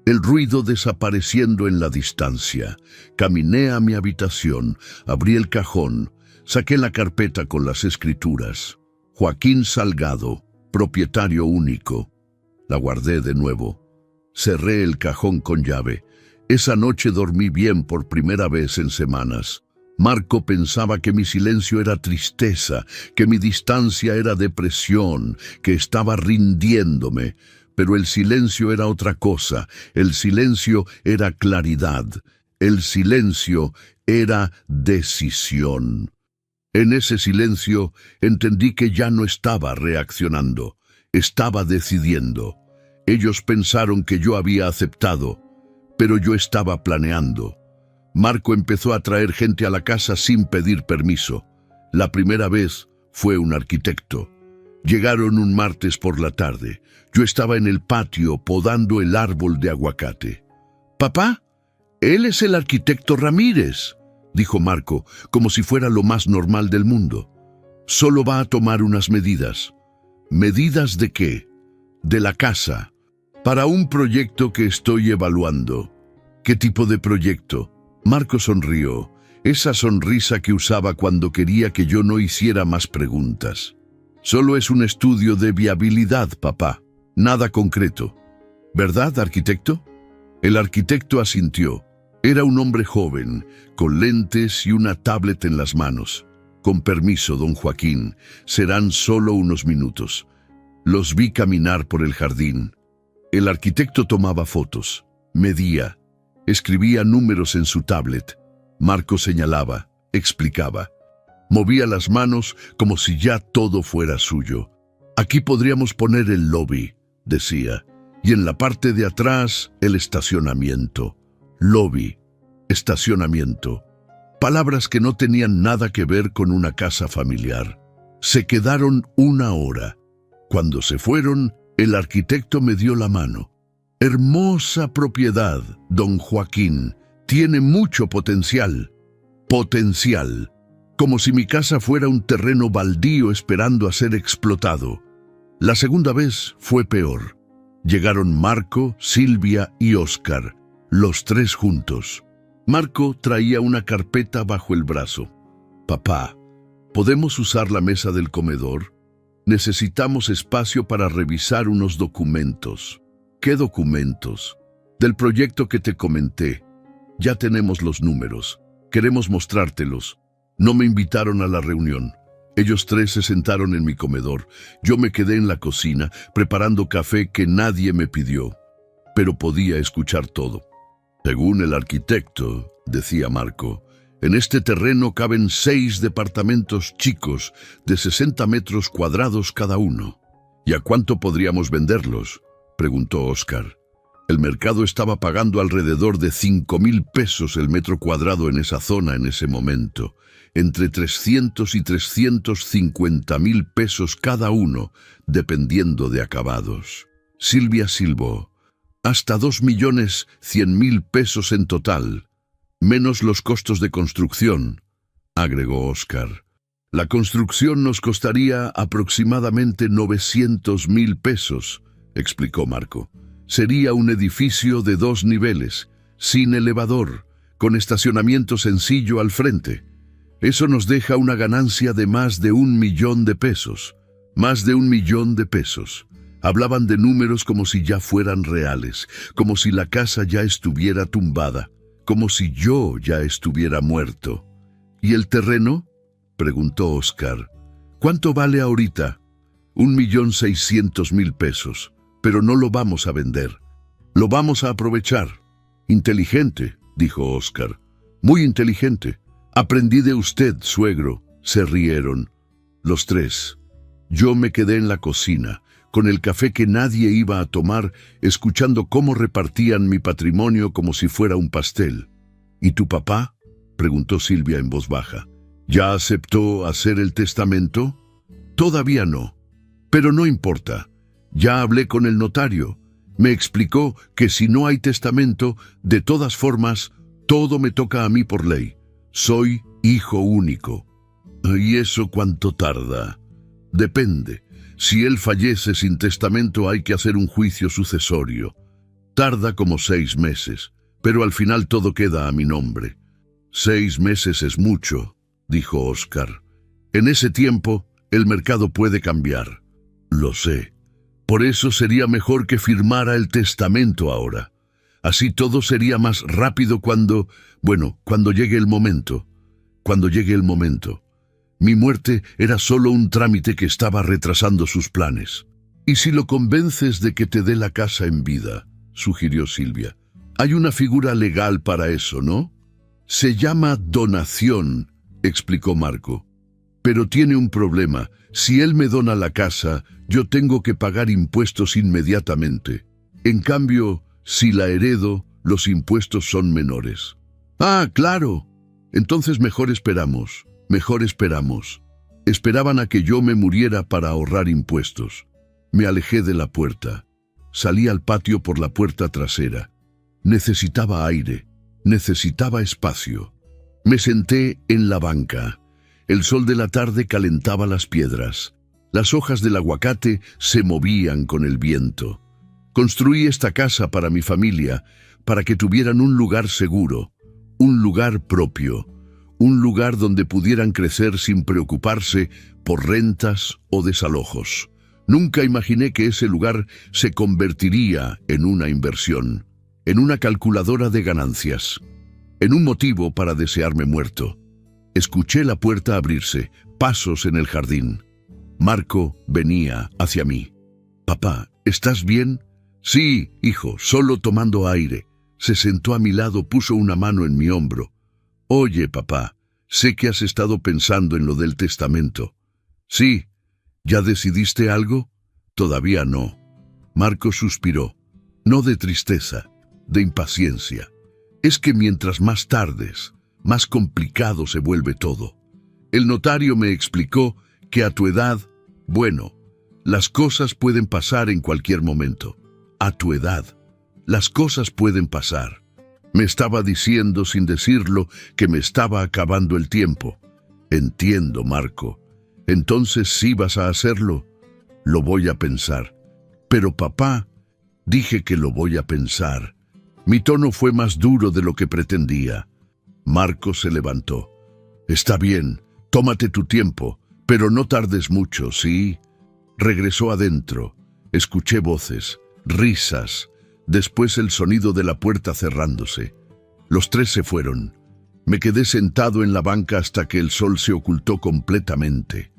el ruido desapareciendo en la distancia. Caminé a mi habitación, abrí el cajón, saqué la carpeta con las escrituras. Joaquín Salgado, propietario único. La guardé de nuevo. Cerré el cajón con llave. Esa noche dormí bien por primera vez en semanas. Marco pensaba que mi silencio era tristeza, que mi distancia era depresión, que estaba rindiéndome. Pero el silencio era otra cosa. El silencio era claridad. El silencio era decisión. En ese silencio entendí que ya no estaba reaccionando. Estaba decidiendo. Ellos pensaron que yo había aceptado, pero yo estaba planeando. Marco empezó a traer gente a la casa sin pedir permiso. La primera vez fue un arquitecto. Llegaron un martes por la tarde. Yo estaba en el patio podando el árbol de aguacate. «Papá, él es el arquitecto Ramírez», dijo Marco, como si fuera lo más normal del mundo. «Solo va a tomar unas medidas». «¿Medidas de qué?» «De la casa, para un proyecto que estoy evaluando». «¿Qué tipo de proyecto?» Marco sonrió, esa sonrisa que usaba cuando quería que yo no hiciera más preguntas. «Solo es un estudio de viabilidad, papá. Nada concreto». «¿Verdad, arquitecto?» El arquitecto asintió. Era un hombre joven, con lentes y una tablet en las manos. «Con permiso, don Joaquín, serán solo unos minutos». Los vi caminar por el jardín. El arquitecto tomaba fotos, medía, escribía números en su tablet. Marco señalaba, explicaba. Movía las manos como si ya todo fuera suyo. «Aquí podríamos poner el lobby», decía, «y en la parte de atrás el estacionamiento». Lobby, estacionamiento. Palabras que no tenían nada que ver con una casa familiar. Se quedaron 1 hora. Cuando se fueron, el arquitecto me dio la mano. «Hermosa propiedad, don Joaquín. Tiene mucho potencial». Potencial. Como si mi casa fuera un terreno baldío esperando a ser explotado. La segunda vez fue peor. Llegaron Marco, Silvia y Óscar, los 3 juntos. Marco traía una carpeta bajo el brazo. «Papá, ¿podemos usar la mesa del comedor? Necesitamos espacio para revisar unos documentos». «¿Qué documentos?» «Del proyecto que te comenté. Ya tenemos los números. Queremos mostrártelos». No me invitaron a la reunión. Ellos 3 se sentaron en mi comedor. Yo me quedé en la cocina, preparando café que nadie me pidió. Pero podía escuchar todo. «Según el arquitecto», decía Marco, «en este terreno caben 6 departamentos chicos de 60 metros cuadrados cada uno». «¿Y a cuánto podríamos venderlos?», preguntó Óscar. El mercado estaba pagando alrededor de 5,000 pesos el metro cuadrado en esa zona en ese momento, entre 300 y 350,000 pesos cada uno, dependiendo de acabados. Silvia silbó. «Hasta 2,100,000 pesos en total, menos los costos de construcción», agregó Óscar. «La construcción nos costaría aproximadamente 900,000 pesos», explicó Marco. «Sería un edificio de 2 niveles, sin elevador, con estacionamiento sencillo al frente. Eso nos deja una ganancia de más de 1 millón de pesos». Más de 1 millón de pesos. Hablaban de números como si ya fueran reales, como si la casa ya estuviera tumbada, como si yo ya estuviera muerto. ¿Y el terreno?, preguntó Oscar. ¿Cuánto vale ahorita? 1.600.000 pesos, pero no lo vamos a vender. Lo vamos a aprovechar. Inteligente, dijo Oscar. Muy inteligente. Aprendí de usted, suegro. Se rieron. Los tres. Yo me quedé en la cocina, con el café que nadie iba a tomar, escuchando cómo repartían mi patrimonio como si fuera un pastel. ¿Y tu papá?, preguntó Silvia en voz baja. ¿Ya aceptó hacer el testamento? Todavía no. Pero no importa. Ya hablé con el notario. Me explicó que si no hay testamento, de todas formas, todo me toca a mí por ley. Soy hijo único. ¿Y eso cuánto tarda? Depende. Si él fallece sin testamento, hay que hacer un juicio sucesorio. Tarda como 6 meses, pero al final todo queda a mi nombre. 6 meses es mucho, dijo Oscar. En ese tiempo, el mercado puede cambiar. Lo sé. Por eso sería mejor que firmara el testamento ahora. Así todo sería más rápido cuando llegue el momento. Cuando llegue el momento. Mi muerte era solo un trámite que estaba retrasando sus planes. ¿Y si lo convences de que te dé la casa en vida?, sugirió Silvia. Hay una figura legal para eso, ¿no? Se llama donación, explicó Marco. Pero tiene un problema. Si él me dona la casa, yo tengo que pagar impuestos inmediatamente. En cambio, si la heredo, los impuestos son menores. Ah, claro. Entonces mejor esperamos. Mejor esperamos. Esperaban a que yo me muriera para ahorrar impuestos. Me alejé de la puerta. Salí al patio por la puerta trasera. Necesitaba aire. Necesitaba espacio. Me senté en la banca. El sol de la tarde calentaba las piedras. Las hojas del aguacate se movían con el viento. Construí esta casa para mi familia, para que tuvieran un lugar seguro, un lugar propio, un lugar donde pudieran crecer sin preocuparse por rentas o desalojos. Nunca imaginé que ese lugar se convertiría en una inversión, en una calculadora de ganancias, en un motivo para desearme muerto. Escuché la puerta abrirse, pasos en el jardín. Marco venía hacia mí. «Papá, ¿estás bien?» «Sí, hijo, solo tomando aire». Se sentó a mi lado, puso una mano en mi hombro. «Oye, papá, sé que has estado pensando en lo del testamento». «Sí». «¿Ya decidiste algo?» «Todavía no». Marco suspiró. No de tristeza, de impaciencia. Es que mientras más tardes, más complicado se vuelve todo. El notario me explicó que a tu edad, las cosas pueden pasar en cualquier momento. A tu edad, las cosas pueden pasar. Me estaba diciendo sin decirlo que me estaba acabando el tiempo. Entiendo, Marco. Entonces sí vas a hacerlo. Lo voy a pensar. Pero papá, dije que lo voy a pensar. Mi tono fue más duro de lo que pretendía. Marco se levantó. Está bien, tómate tu tiempo, pero no tardes mucho, ¿sí? Regresó adentro. Escuché voces, risas, después el sonido de la puerta cerrándose. Los tres se fueron. Me quedé sentado en la banca hasta que el sol se ocultó completamente.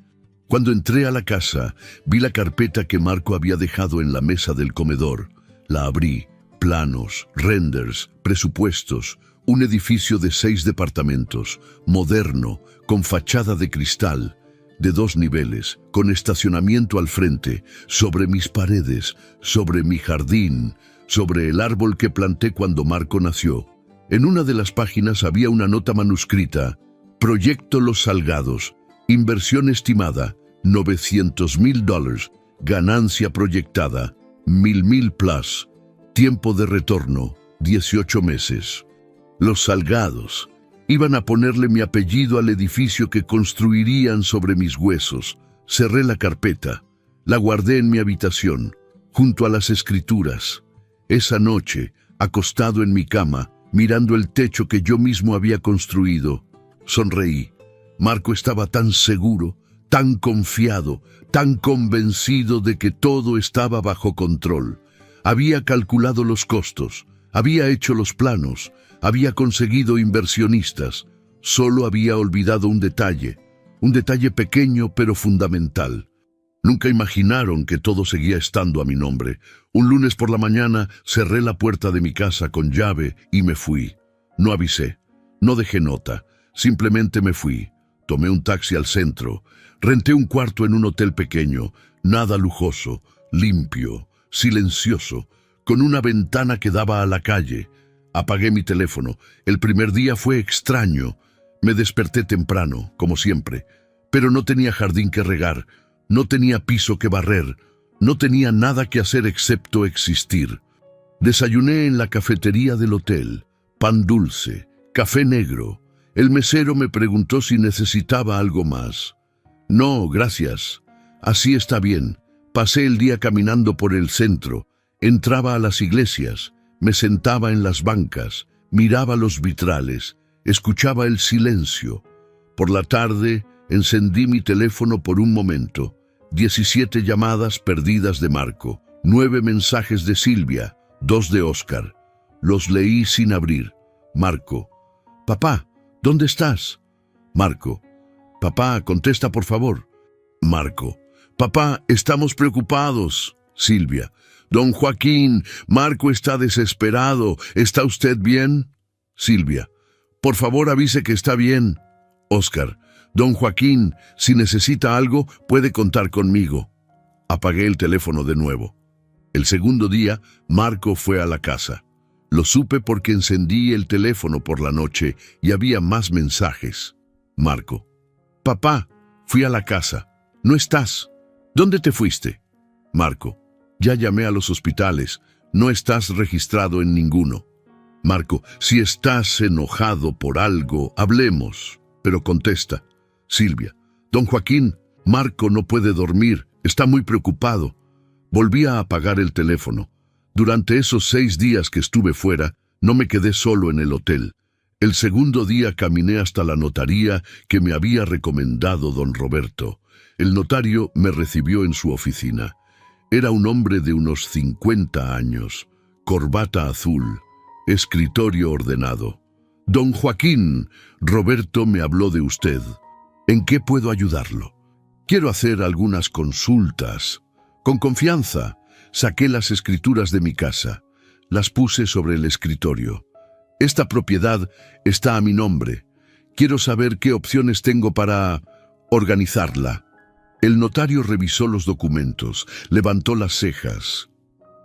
Cuando entré a la casa, vi la carpeta que Marco había dejado en la mesa del comedor. La abrí. Planos, renders, presupuestos, un edificio de 6 departamentos, moderno, con fachada de cristal, de 2 niveles, con estacionamiento al frente, sobre mis paredes, sobre mi jardín, sobre el árbol que planté cuando Marco nació. En una de las páginas había una nota manuscrita: Proyecto Los Salgados, inversión estimada, $900,000, ganancia proyectada, 1,000 plus. Tiempo de retorno, 18 meses. Los Salgados. Iban a ponerle mi apellido al edificio que construirían sobre mis huesos. Cerré la carpeta. La guardé en mi habitación, junto a las escrituras. Esa noche, acostado en mi cama, mirando el techo que yo mismo había construido, sonreí. Marco estaba tan seguro, tan confiado, tan convencido de que todo estaba bajo control. Había calculado los costos, había hecho los planos, había conseguido inversionistas. Solo había olvidado un detalle pequeño pero fundamental. Nunca imaginaron que todo seguía estando a mi nombre. Un lunes por la mañana cerré la puerta de mi casa con llave y me fui. No avisé, no dejé nota, simplemente me fui. Tomé un taxi al centro, renté un cuarto en un hotel pequeño, nada lujoso, limpio, silencioso, con una ventana que daba a la calle. Apagué mi teléfono. El primer día fue extraño. Me desperté temprano, como siempre, pero no tenía jardín que regar, no tenía piso que barrer, no tenía nada que hacer excepto existir. Desayuné en la cafetería del hotel, pan dulce, café negro. El mesero me preguntó si necesitaba algo más. No, gracias. Así está bien. Pasé el día caminando por el centro, entraba a las iglesias, me sentaba en las bancas, miraba los vitrales, escuchaba el silencio. Por la tarde encendí mi teléfono por un momento. 17 llamadas perdidas de Marco, 9 mensajes de Silvia, 2 de Óscar. Los leí sin abrir. Marco: papá, ¿dónde estás? Marco: papá, contesta por favor. Marco: papá, estamos preocupados. Silvia: don Joaquín, Marco está desesperado. ¿Está usted bien? Silvia: por favor avise que está bien. Óscar: don Joaquín, si necesita algo, puede contar conmigo. Apagué el teléfono de nuevo. El segundo día, Marco fue a la casa. Lo supe porque encendí el teléfono por la noche y había más mensajes. Marco: papá, fui a la casa. ¿No estás? ¿Dónde te fuiste? Marco: ya llamé a los hospitales. No estás registrado en ninguno. Marco: si estás enojado por algo, hablemos, pero contesta. Silvia: don Joaquín, Marco no puede dormir, está muy preocupado. Volví a apagar el teléfono. Durante esos 6 días que estuve fuera, no me quedé solo en el hotel. El segundo día caminé hasta la notaría que me había recomendado don Roberto. El notario me recibió en su oficina. Era un hombre de unos 50 años, corbata azul, escritorio ordenado. Don Joaquín, Roberto me habló de usted. ¿En qué puedo ayudarlo? Quiero hacer algunas consultas. Con confianza, saqué las escrituras de mi casa. Las puse sobre el escritorio. Esta propiedad está a mi nombre. Quiero saber qué opciones tengo para organizarla. El notario revisó los documentos, levantó las cejas.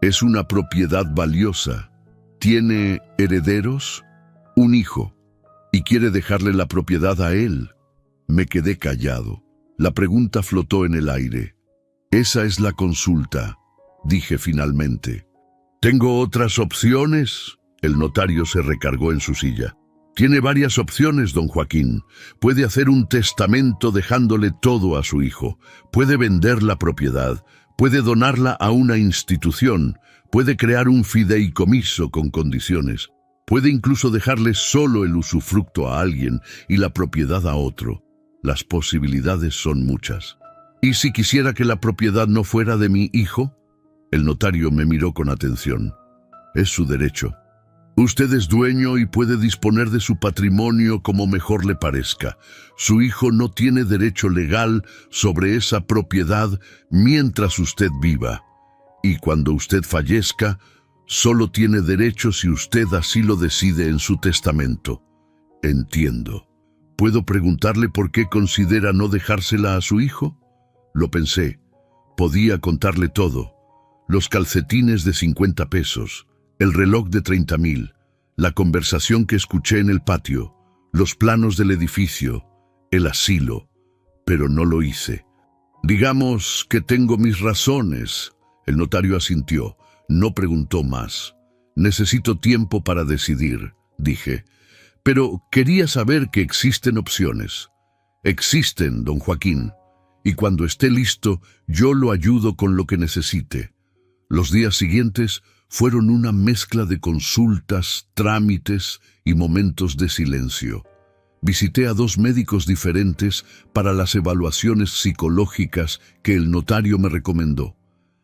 Es una propiedad valiosa. ¿Tiene herederos? Un hijo. ¿Y quiere dejarle la propiedad a él? Me quedé callado. La pregunta flotó en el aire. Esa es la consulta, dije finalmente. ¿Tengo otras opciones? El notario se recargó en su silla. Tiene varias opciones, don Joaquín. Puede hacer un testamento dejándole todo a su hijo. Puede vender la propiedad. Puede donarla a una institución. Puede crear un fideicomiso con condiciones. Puede incluso dejarle solo el usufructo a alguien y la propiedad a otro. Las posibilidades son muchas. ¿Y si quisiera que la propiedad no fuera de mi hijo? El notario me miró con atención. Es su derecho. Usted es dueño y puede disponer de su patrimonio como mejor le parezca. Su hijo no tiene derecho legal sobre esa propiedad mientras usted viva. Y cuando usted fallezca, solo tiene derecho si usted así lo decide en su testamento. Entiendo. ¿Puedo preguntarle por qué considera no dejársela a su hijo? Lo pensé. Podía contarle todo. Los calcetines de 50 pesos, el reloj de 30,000, la conversación que escuché en el patio, los planos del edificio, el asilo, pero no lo hice. Digamos que tengo mis razones. El notario asintió, no preguntó más. Necesito tiempo para decidir, dije. Pero quería saber que existen opciones. Existen, don Joaquín, y cuando esté listo, yo lo ayudo con lo que necesite. Los días siguientes fueron una mezcla de consultas, trámites y momentos de silencio. Visité a 2 médicos diferentes para las evaluaciones psicológicas que el notario me recomendó.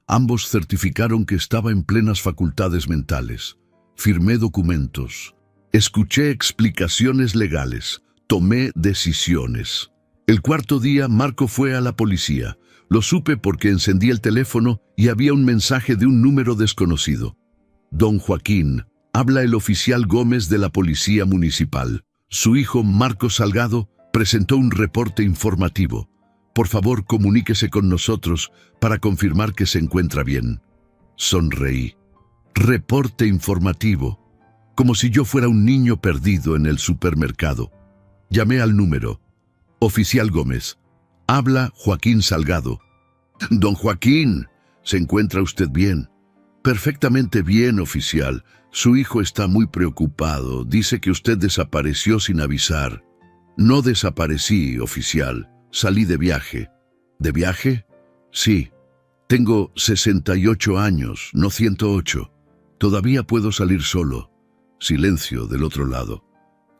Ambos certificaron que estaba en plenas facultades mentales. Firmé documentos. Escuché explicaciones legales. Tomé decisiones. El 4.º día, Marco fue a la policía. Lo supe porque encendí el teléfono y había un mensaje de un número desconocido. Don Joaquín, habla el oficial Gómez de la Policía Municipal. Su hijo, Marco Salgado, presentó un reporte informativo. Por favor, comuníquese con nosotros para confirmar que se encuentra bien. Sonreí. Reporte informativo. Como si yo fuera un niño perdido en el supermercado. Llamé al número. Oficial Gómez. Habla Joaquín Salgado. Don Joaquín, ¿se encuentra usted bien? Perfectamente bien, oficial. Su hijo está muy preocupado. Dice que usted desapareció sin avisar. No desaparecí, oficial. Salí de viaje. ¿De viaje? Sí. Tengo 68 años, no 108. Todavía puedo salir solo. Silencio del otro lado.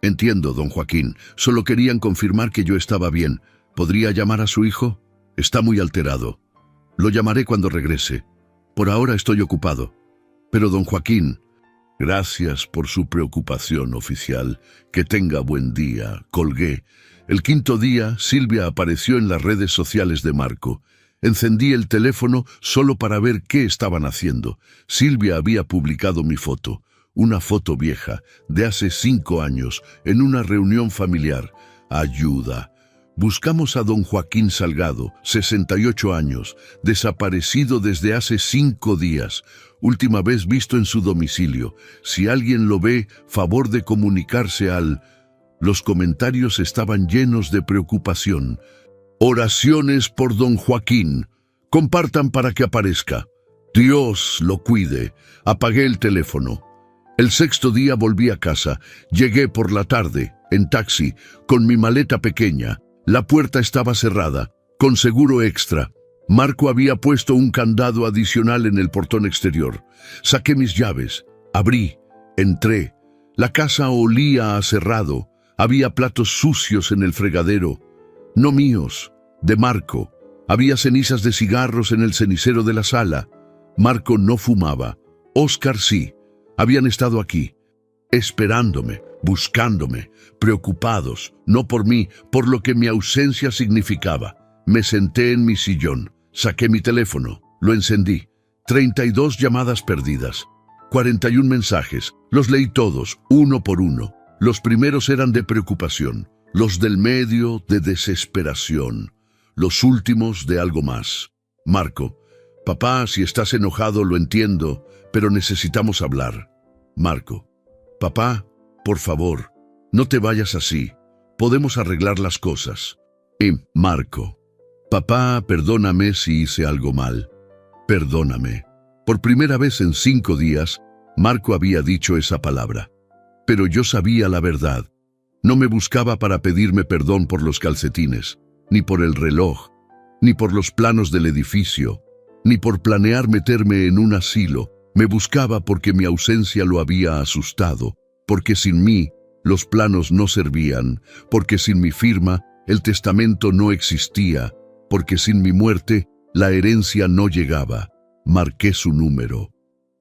Entiendo, don Joaquín. Solo querían confirmar que yo estaba bien. ¿Podría llamar a su hijo? Está muy alterado. Lo llamaré cuando regrese. Por ahora estoy ocupado. Pero don Joaquín... Gracias por su preocupación, oficial. Que tenga buen día. Colgué. El 5.º día, Silvia apareció en las redes sociales de Marco. Encendí el teléfono solo para ver qué estaban haciendo. Silvia había publicado mi foto. Una foto vieja, de hace 5 años, en una reunión familiar. Ayuda. Buscamos a don Joaquín Salgado, 68 años, desaparecido desde hace 5 días. Última vez visto en su domicilio. Si alguien lo ve, favor de comunicarse al... Los comentarios estaban llenos de preocupación. Oraciones por don Joaquín. Compartan para que aparezca. Dios lo cuide. Apagué el teléfono. El 6.º día volví a casa. Llegué por la tarde, en taxi, con mi maleta pequeña. La puerta estaba cerrada, con seguro extra. Marco había puesto un candado adicional en el portón exterior. Saqué mis llaves, abrí, entré. La casa olía a cerrado. Había platos sucios en el fregadero. No míos, de Marco. Había cenizas de cigarros en el cenicero de la sala. Marco no fumaba. Óscar sí. Habían estado aquí, esperándome, buscándome, preocupados, no por mí, por lo que mi ausencia significaba. Me senté en mi sillón, saqué mi teléfono, lo encendí. 32 llamadas perdidas, 41 mensajes, los leí todos, uno por uno. Los primeros eran de preocupación, los del medio de desesperación, los últimos de algo más. Marco, papá, si estás enojado lo entiendo, pero necesitamos hablar. Marco, papá, por favor, no te vayas así. Podemos arreglar las cosas. Y Marco, papá, perdóname si hice algo mal. Perdóname. Por primera vez en 5 días, Marco había dicho esa palabra. Pero yo sabía la verdad. No me buscaba para pedirme perdón por los calcetines, ni por el reloj, ni por los planos del edificio, ni por planear meterme en un asilo. Me buscaba porque mi ausencia lo había asustado, porque sin mí los planos no servían, porque sin mi firma el testamento no existía, porque sin mi muerte la herencia no llegaba. Marqué su número.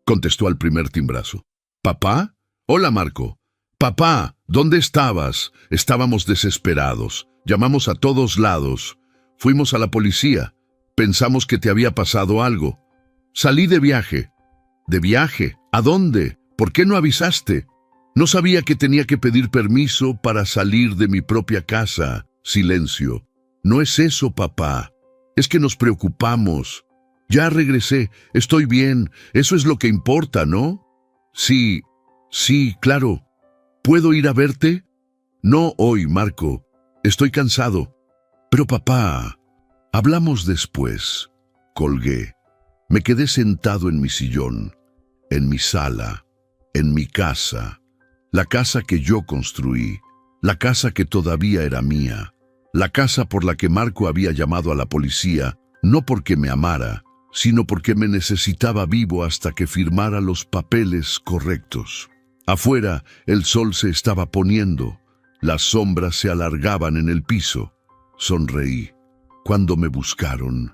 Contestó al primer timbrazo. ¿Papá? Hola, Marco. Papá, ¿dónde estabas? Estábamos desesperados. Llamamos a todos lados. Fuimos a la policía. Pensamos que te había pasado algo. Salí de viaje. ¿De viaje? ¿A dónde? ¿Por qué no avisaste? No sabía que tenía que pedir permiso para salir de mi propia casa. Silencio. No es eso, papá. Es que nos preocupamos. Ya regresé. Estoy bien. Eso es lo que importa, ¿no? Sí, claro. ¿Puedo ir a verte? No hoy, Marco. Estoy cansado. Pero papá, hablamos después. Colgué. Me quedé sentado en mi sillón, en mi sala, en mi casa. La casa que yo construí, la casa que todavía era mía. La casa por la que Marco había llamado a la policía, no porque me amara, sino porque me necesitaba vivo hasta que firmara los papeles correctos. Afuera, el sol se estaba poniendo. Las sombras se alargaban en el piso. Sonreí. Cuando me buscaron,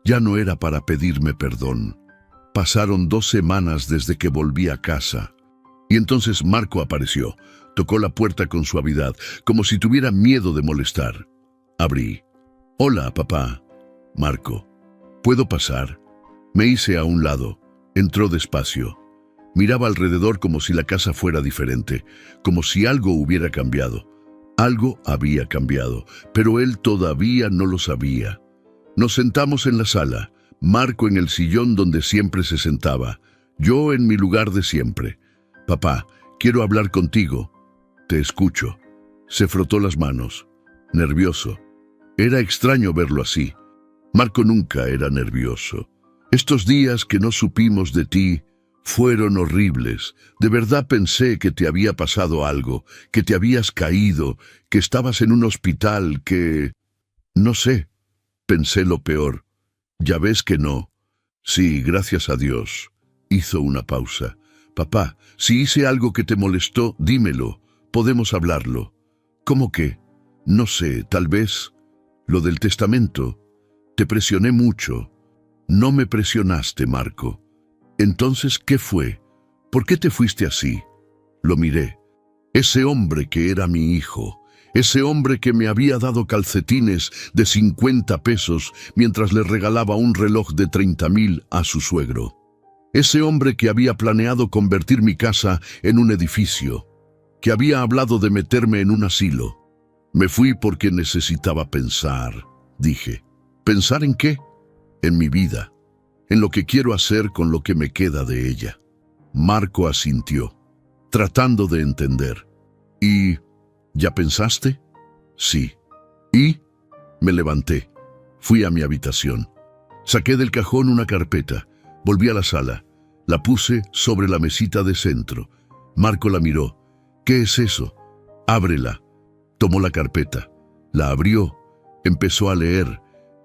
ya no era para pedirme perdón. Pasaron 2 semanas desde que volví a casa. Y entonces Marco apareció. Tocó la puerta con suavidad, como si tuviera miedo de molestar. Abrí. «Hola, papá». «Marco, ¿puedo pasar?» Me hice a un lado. Entró despacio. Miraba alrededor como si la casa fuera diferente, como si algo hubiera cambiado. Algo había cambiado, pero él todavía no lo sabía. Nos sentamos en la sala, Marco en el sillón donde siempre se sentaba, yo en mi lugar de siempre. «Papá, quiero hablar contigo». «Te escucho». Se frotó las manos, nervioso. Era extraño verlo así. Marco nunca era nervioso. «Estos días que no supimos de ti fueron horribles. De verdad pensé que te había pasado algo, que te habías caído, que estabas en un hospital, que... No sé. Pensé lo peor. Ya ves que no». «Sí, gracias a Dios». Hizo una pausa. «Papá, si hice algo que te molestó, dímelo. Podemos hablarlo». «¿Cómo qué?» «No sé, tal vez... Lo del testamento. Te presioné mucho». «No me presionaste, Marco». «Entonces, ¿qué fue? ¿Por qué te fuiste así?» Lo miré. Ese hombre que era mi hijo, ese hombre que me había dado calcetines de 50 pesos mientras le regalaba un reloj de 30.000 a su suegro. Ese hombre que había planeado convertir mi casa en un edificio, que había hablado de meterme en un asilo. Me fui porque necesitaba pensar, dije. ¿Pensar en qué? En mi vida, en lo que quiero hacer con lo que me queda de ella. Marco asintió, tratando de entender. ¿Y ya pensaste? Sí. ¿Y? Me levanté. Fui a mi habitación. Saqué del cajón una carpeta. Volví a la sala. La puse sobre la mesita de centro. Marco la miró. «¿Qué es eso?» «Ábrela». Tomó la carpeta. La abrió. Empezó a leer.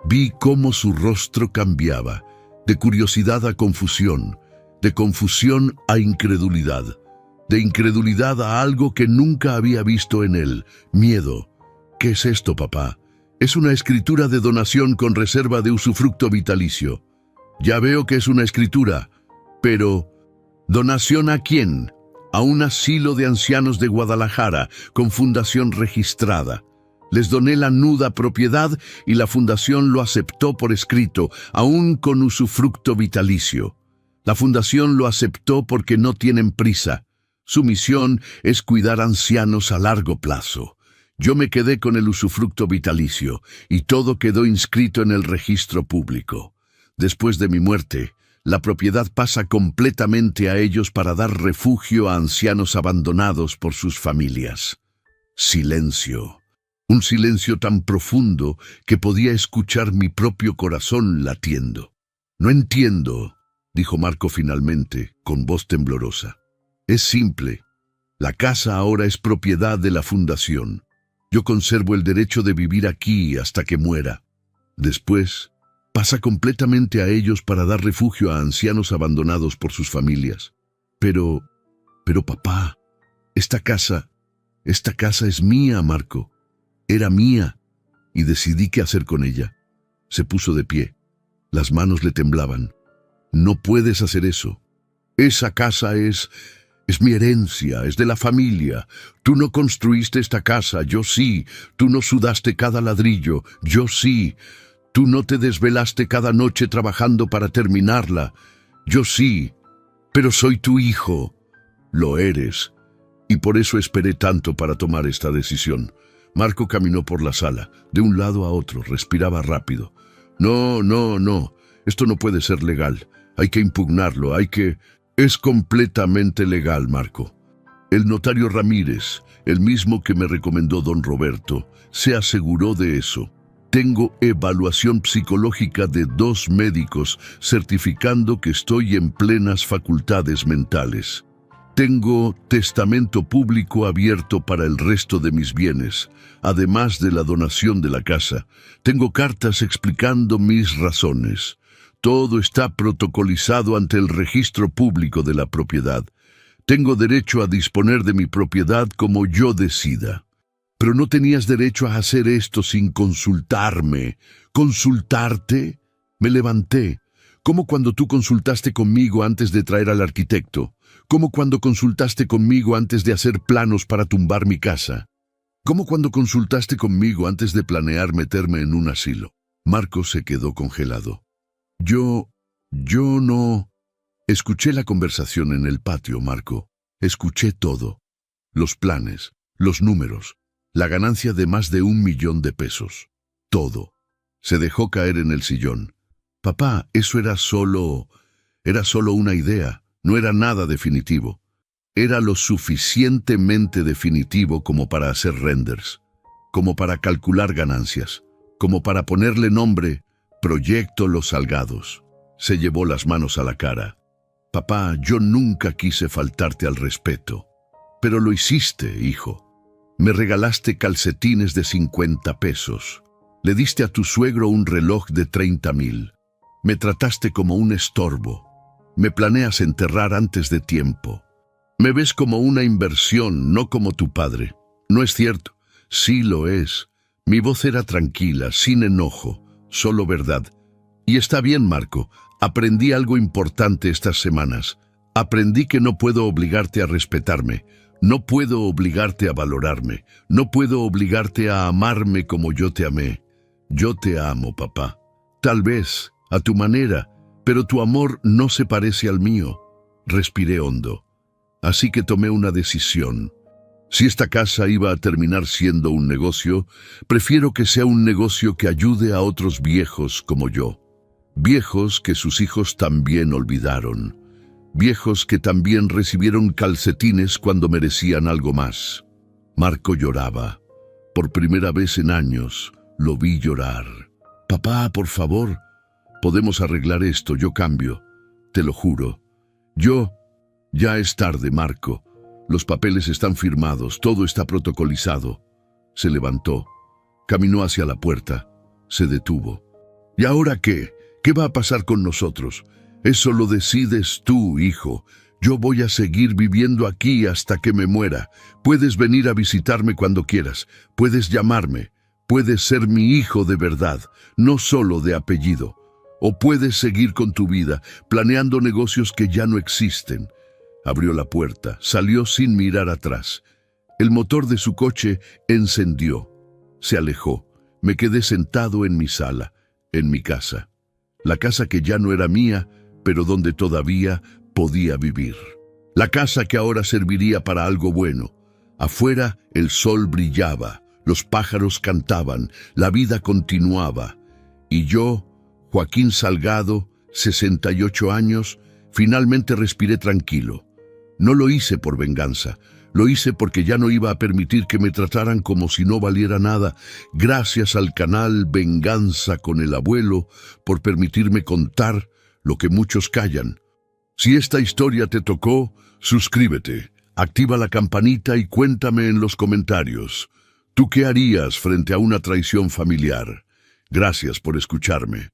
Vi cómo su rostro cambiaba, de curiosidad a confusión, de confusión a incredulidad, de incredulidad a algo que nunca había visto en él, miedo. «¿Qué es esto, papá?» «Es una escritura de donación con reserva de usufructo vitalicio». «Ya veo que es una escritura, pero... ¿donación a quién?» «A un asilo de ancianos de Guadalajara, con fundación registrada. Les doné la nuda propiedad y la fundación lo aceptó por escrito, aún con usufructo vitalicio. La fundación lo aceptó porque no tienen prisa. Su misión es cuidar ancianos a largo plazo. Yo me quedé con el usufructo vitalicio y todo quedó inscrito en el registro público. Después de mi muerte, la propiedad pasa completamente a ellos para dar refugio a ancianos abandonados por sus familias». Silencio. Un silencio tan profundo que podía escuchar mi propio corazón latiendo. «No entiendo», dijo Marco finalmente, con voz temblorosa. «Es simple. La casa ahora es propiedad de la fundación. Yo conservo el derecho de vivir aquí hasta que muera. Después, pasa completamente a ellos para dar refugio a ancianos abandonados por sus familias. Pero papá, esta casa es mía, Marco. Era mía, y decidí qué hacer con ella». Se puso de pie. Las manos le temblaban. «No puedes hacer eso. Esa casa es mi herencia, es de la familia. Tú no construiste esta casa, yo sí. Tú no sudaste cada ladrillo, yo sí. Tú no te desvelaste cada noche trabajando para terminarla, yo sí. Pero soy tu hijo». «Lo eres. Y por eso esperé tanto para tomar esta decisión». Marco caminó por la sala, de un lado a otro, respiraba rápido. «No. Esto no puede ser legal. Hay que impugnarlo, Es completamente legal, Marco. El notario Ramírez, el mismo que me recomendó don Roberto, se aseguró de eso. Tengo evaluación psicológica de 2 médicos certificando que estoy en plenas facultades mentales. Tengo testamento público abierto para el resto de mis bienes, además de la donación de la casa. Tengo cartas explicando mis razones. Todo está protocolizado ante el registro público de la propiedad. Tengo derecho a disponer de mi propiedad como yo decida. Pero no tenías derecho a hacer esto sin consultarme. ¿Consultarte? Me levanté. Como cuando tú consultaste conmigo antes de traer al arquitecto. Como cuando consultaste conmigo antes de hacer planos para tumbar mi casa. Como cuando consultaste conmigo antes de planear meterme en un asilo. Marco se quedó congelado. Yo no... Escuché la conversación en el patio, Marco. Escuché todo. Los planes, los números, la ganancia de más de 1 millón de pesos. Todo. Se dejó caer en el sillón. Papá, eso era solo una idea. No era nada definitivo. Era lo suficientemente definitivo como para hacer renders, como para calcular ganancias, como para ponerle nombre Proyecto Los Salgados. Se llevó las manos a la cara. Papá, yo nunca quise faltarte al respeto. Pero lo hiciste, hijo. Me regalaste calcetines de 50 pesos. Le diste a tu suegro un reloj de 30,000. Me trataste como un estorbo. Me planeas enterrar antes de tiempo. Me ves como una inversión, no como tu padre. No es cierto. Sí lo es. Mi voz era tranquila, sin enojo, solo verdad. Y está bien, Marco. Aprendí algo importante estas semanas. Aprendí que no puedo obligarte a respetarme. No puedo obligarte a valorarme. No puedo obligarte a amarme como yo te amé. Yo te amo, papá. Tal vez, a tu manera, pero tu amor no se parece al mío. Respiré hondo. Así que tomé una decisión. Si esta casa iba a terminar siendo un negocio, prefiero que sea un negocio que ayude a otros viejos como yo. Viejos que sus hijos también olvidaron. Viejos que también recibieron calcetines cuando merecían algo más. Marco lloraba. Por primera vez en años, lo vi llorar. Papá, por favor, podemos arreglar esto, yo cambio. Te lo juro. Ya es tarde, Marco. Los papeles están firmados, todo está protocolizado. Se levantó, caminó hacia la puerta, se detuvo. ¿Y ahora qué? ¿Qué va a pasar con nosotros? Eso lo decides tú, hijo. Yo voy a seguir viviendo aquí hasta que me muera. Puedes venir a visitarme cuando quieras. Puedes llamarme. Puedes ser mi hijo de verdad, no solo de apellido. O puedes seguir con tu vida, planeando negocios que ya no existen. Abrió la puerta, salió sin mirar atrás. El motor de su coche encendió. Se alejó. Me quedé sentado en mi sala, en mi casa. La casa que ya no era mía, pero donde todavía podía vivir. La casa que ahora serviría para algo bueno. Afuera el sol brillaba, los pájaros cantaban, la vida continuaba. Y yo, Joaquín Salgado, 68 años, finalmente respiré tranquilo. No lo hice por venganza, lo hice porque ya no iba a permitir que me trataran como si no valiera nada. Gracias al canal Venganza con el Abuelo por permitirme contar lo que muchos callan. Si esta historia te tocó, suscríbete, activa la campanita y cuéntame en los comentarios. ¿Tú qué harías frente a una traición familiar? Gracias por escucharme.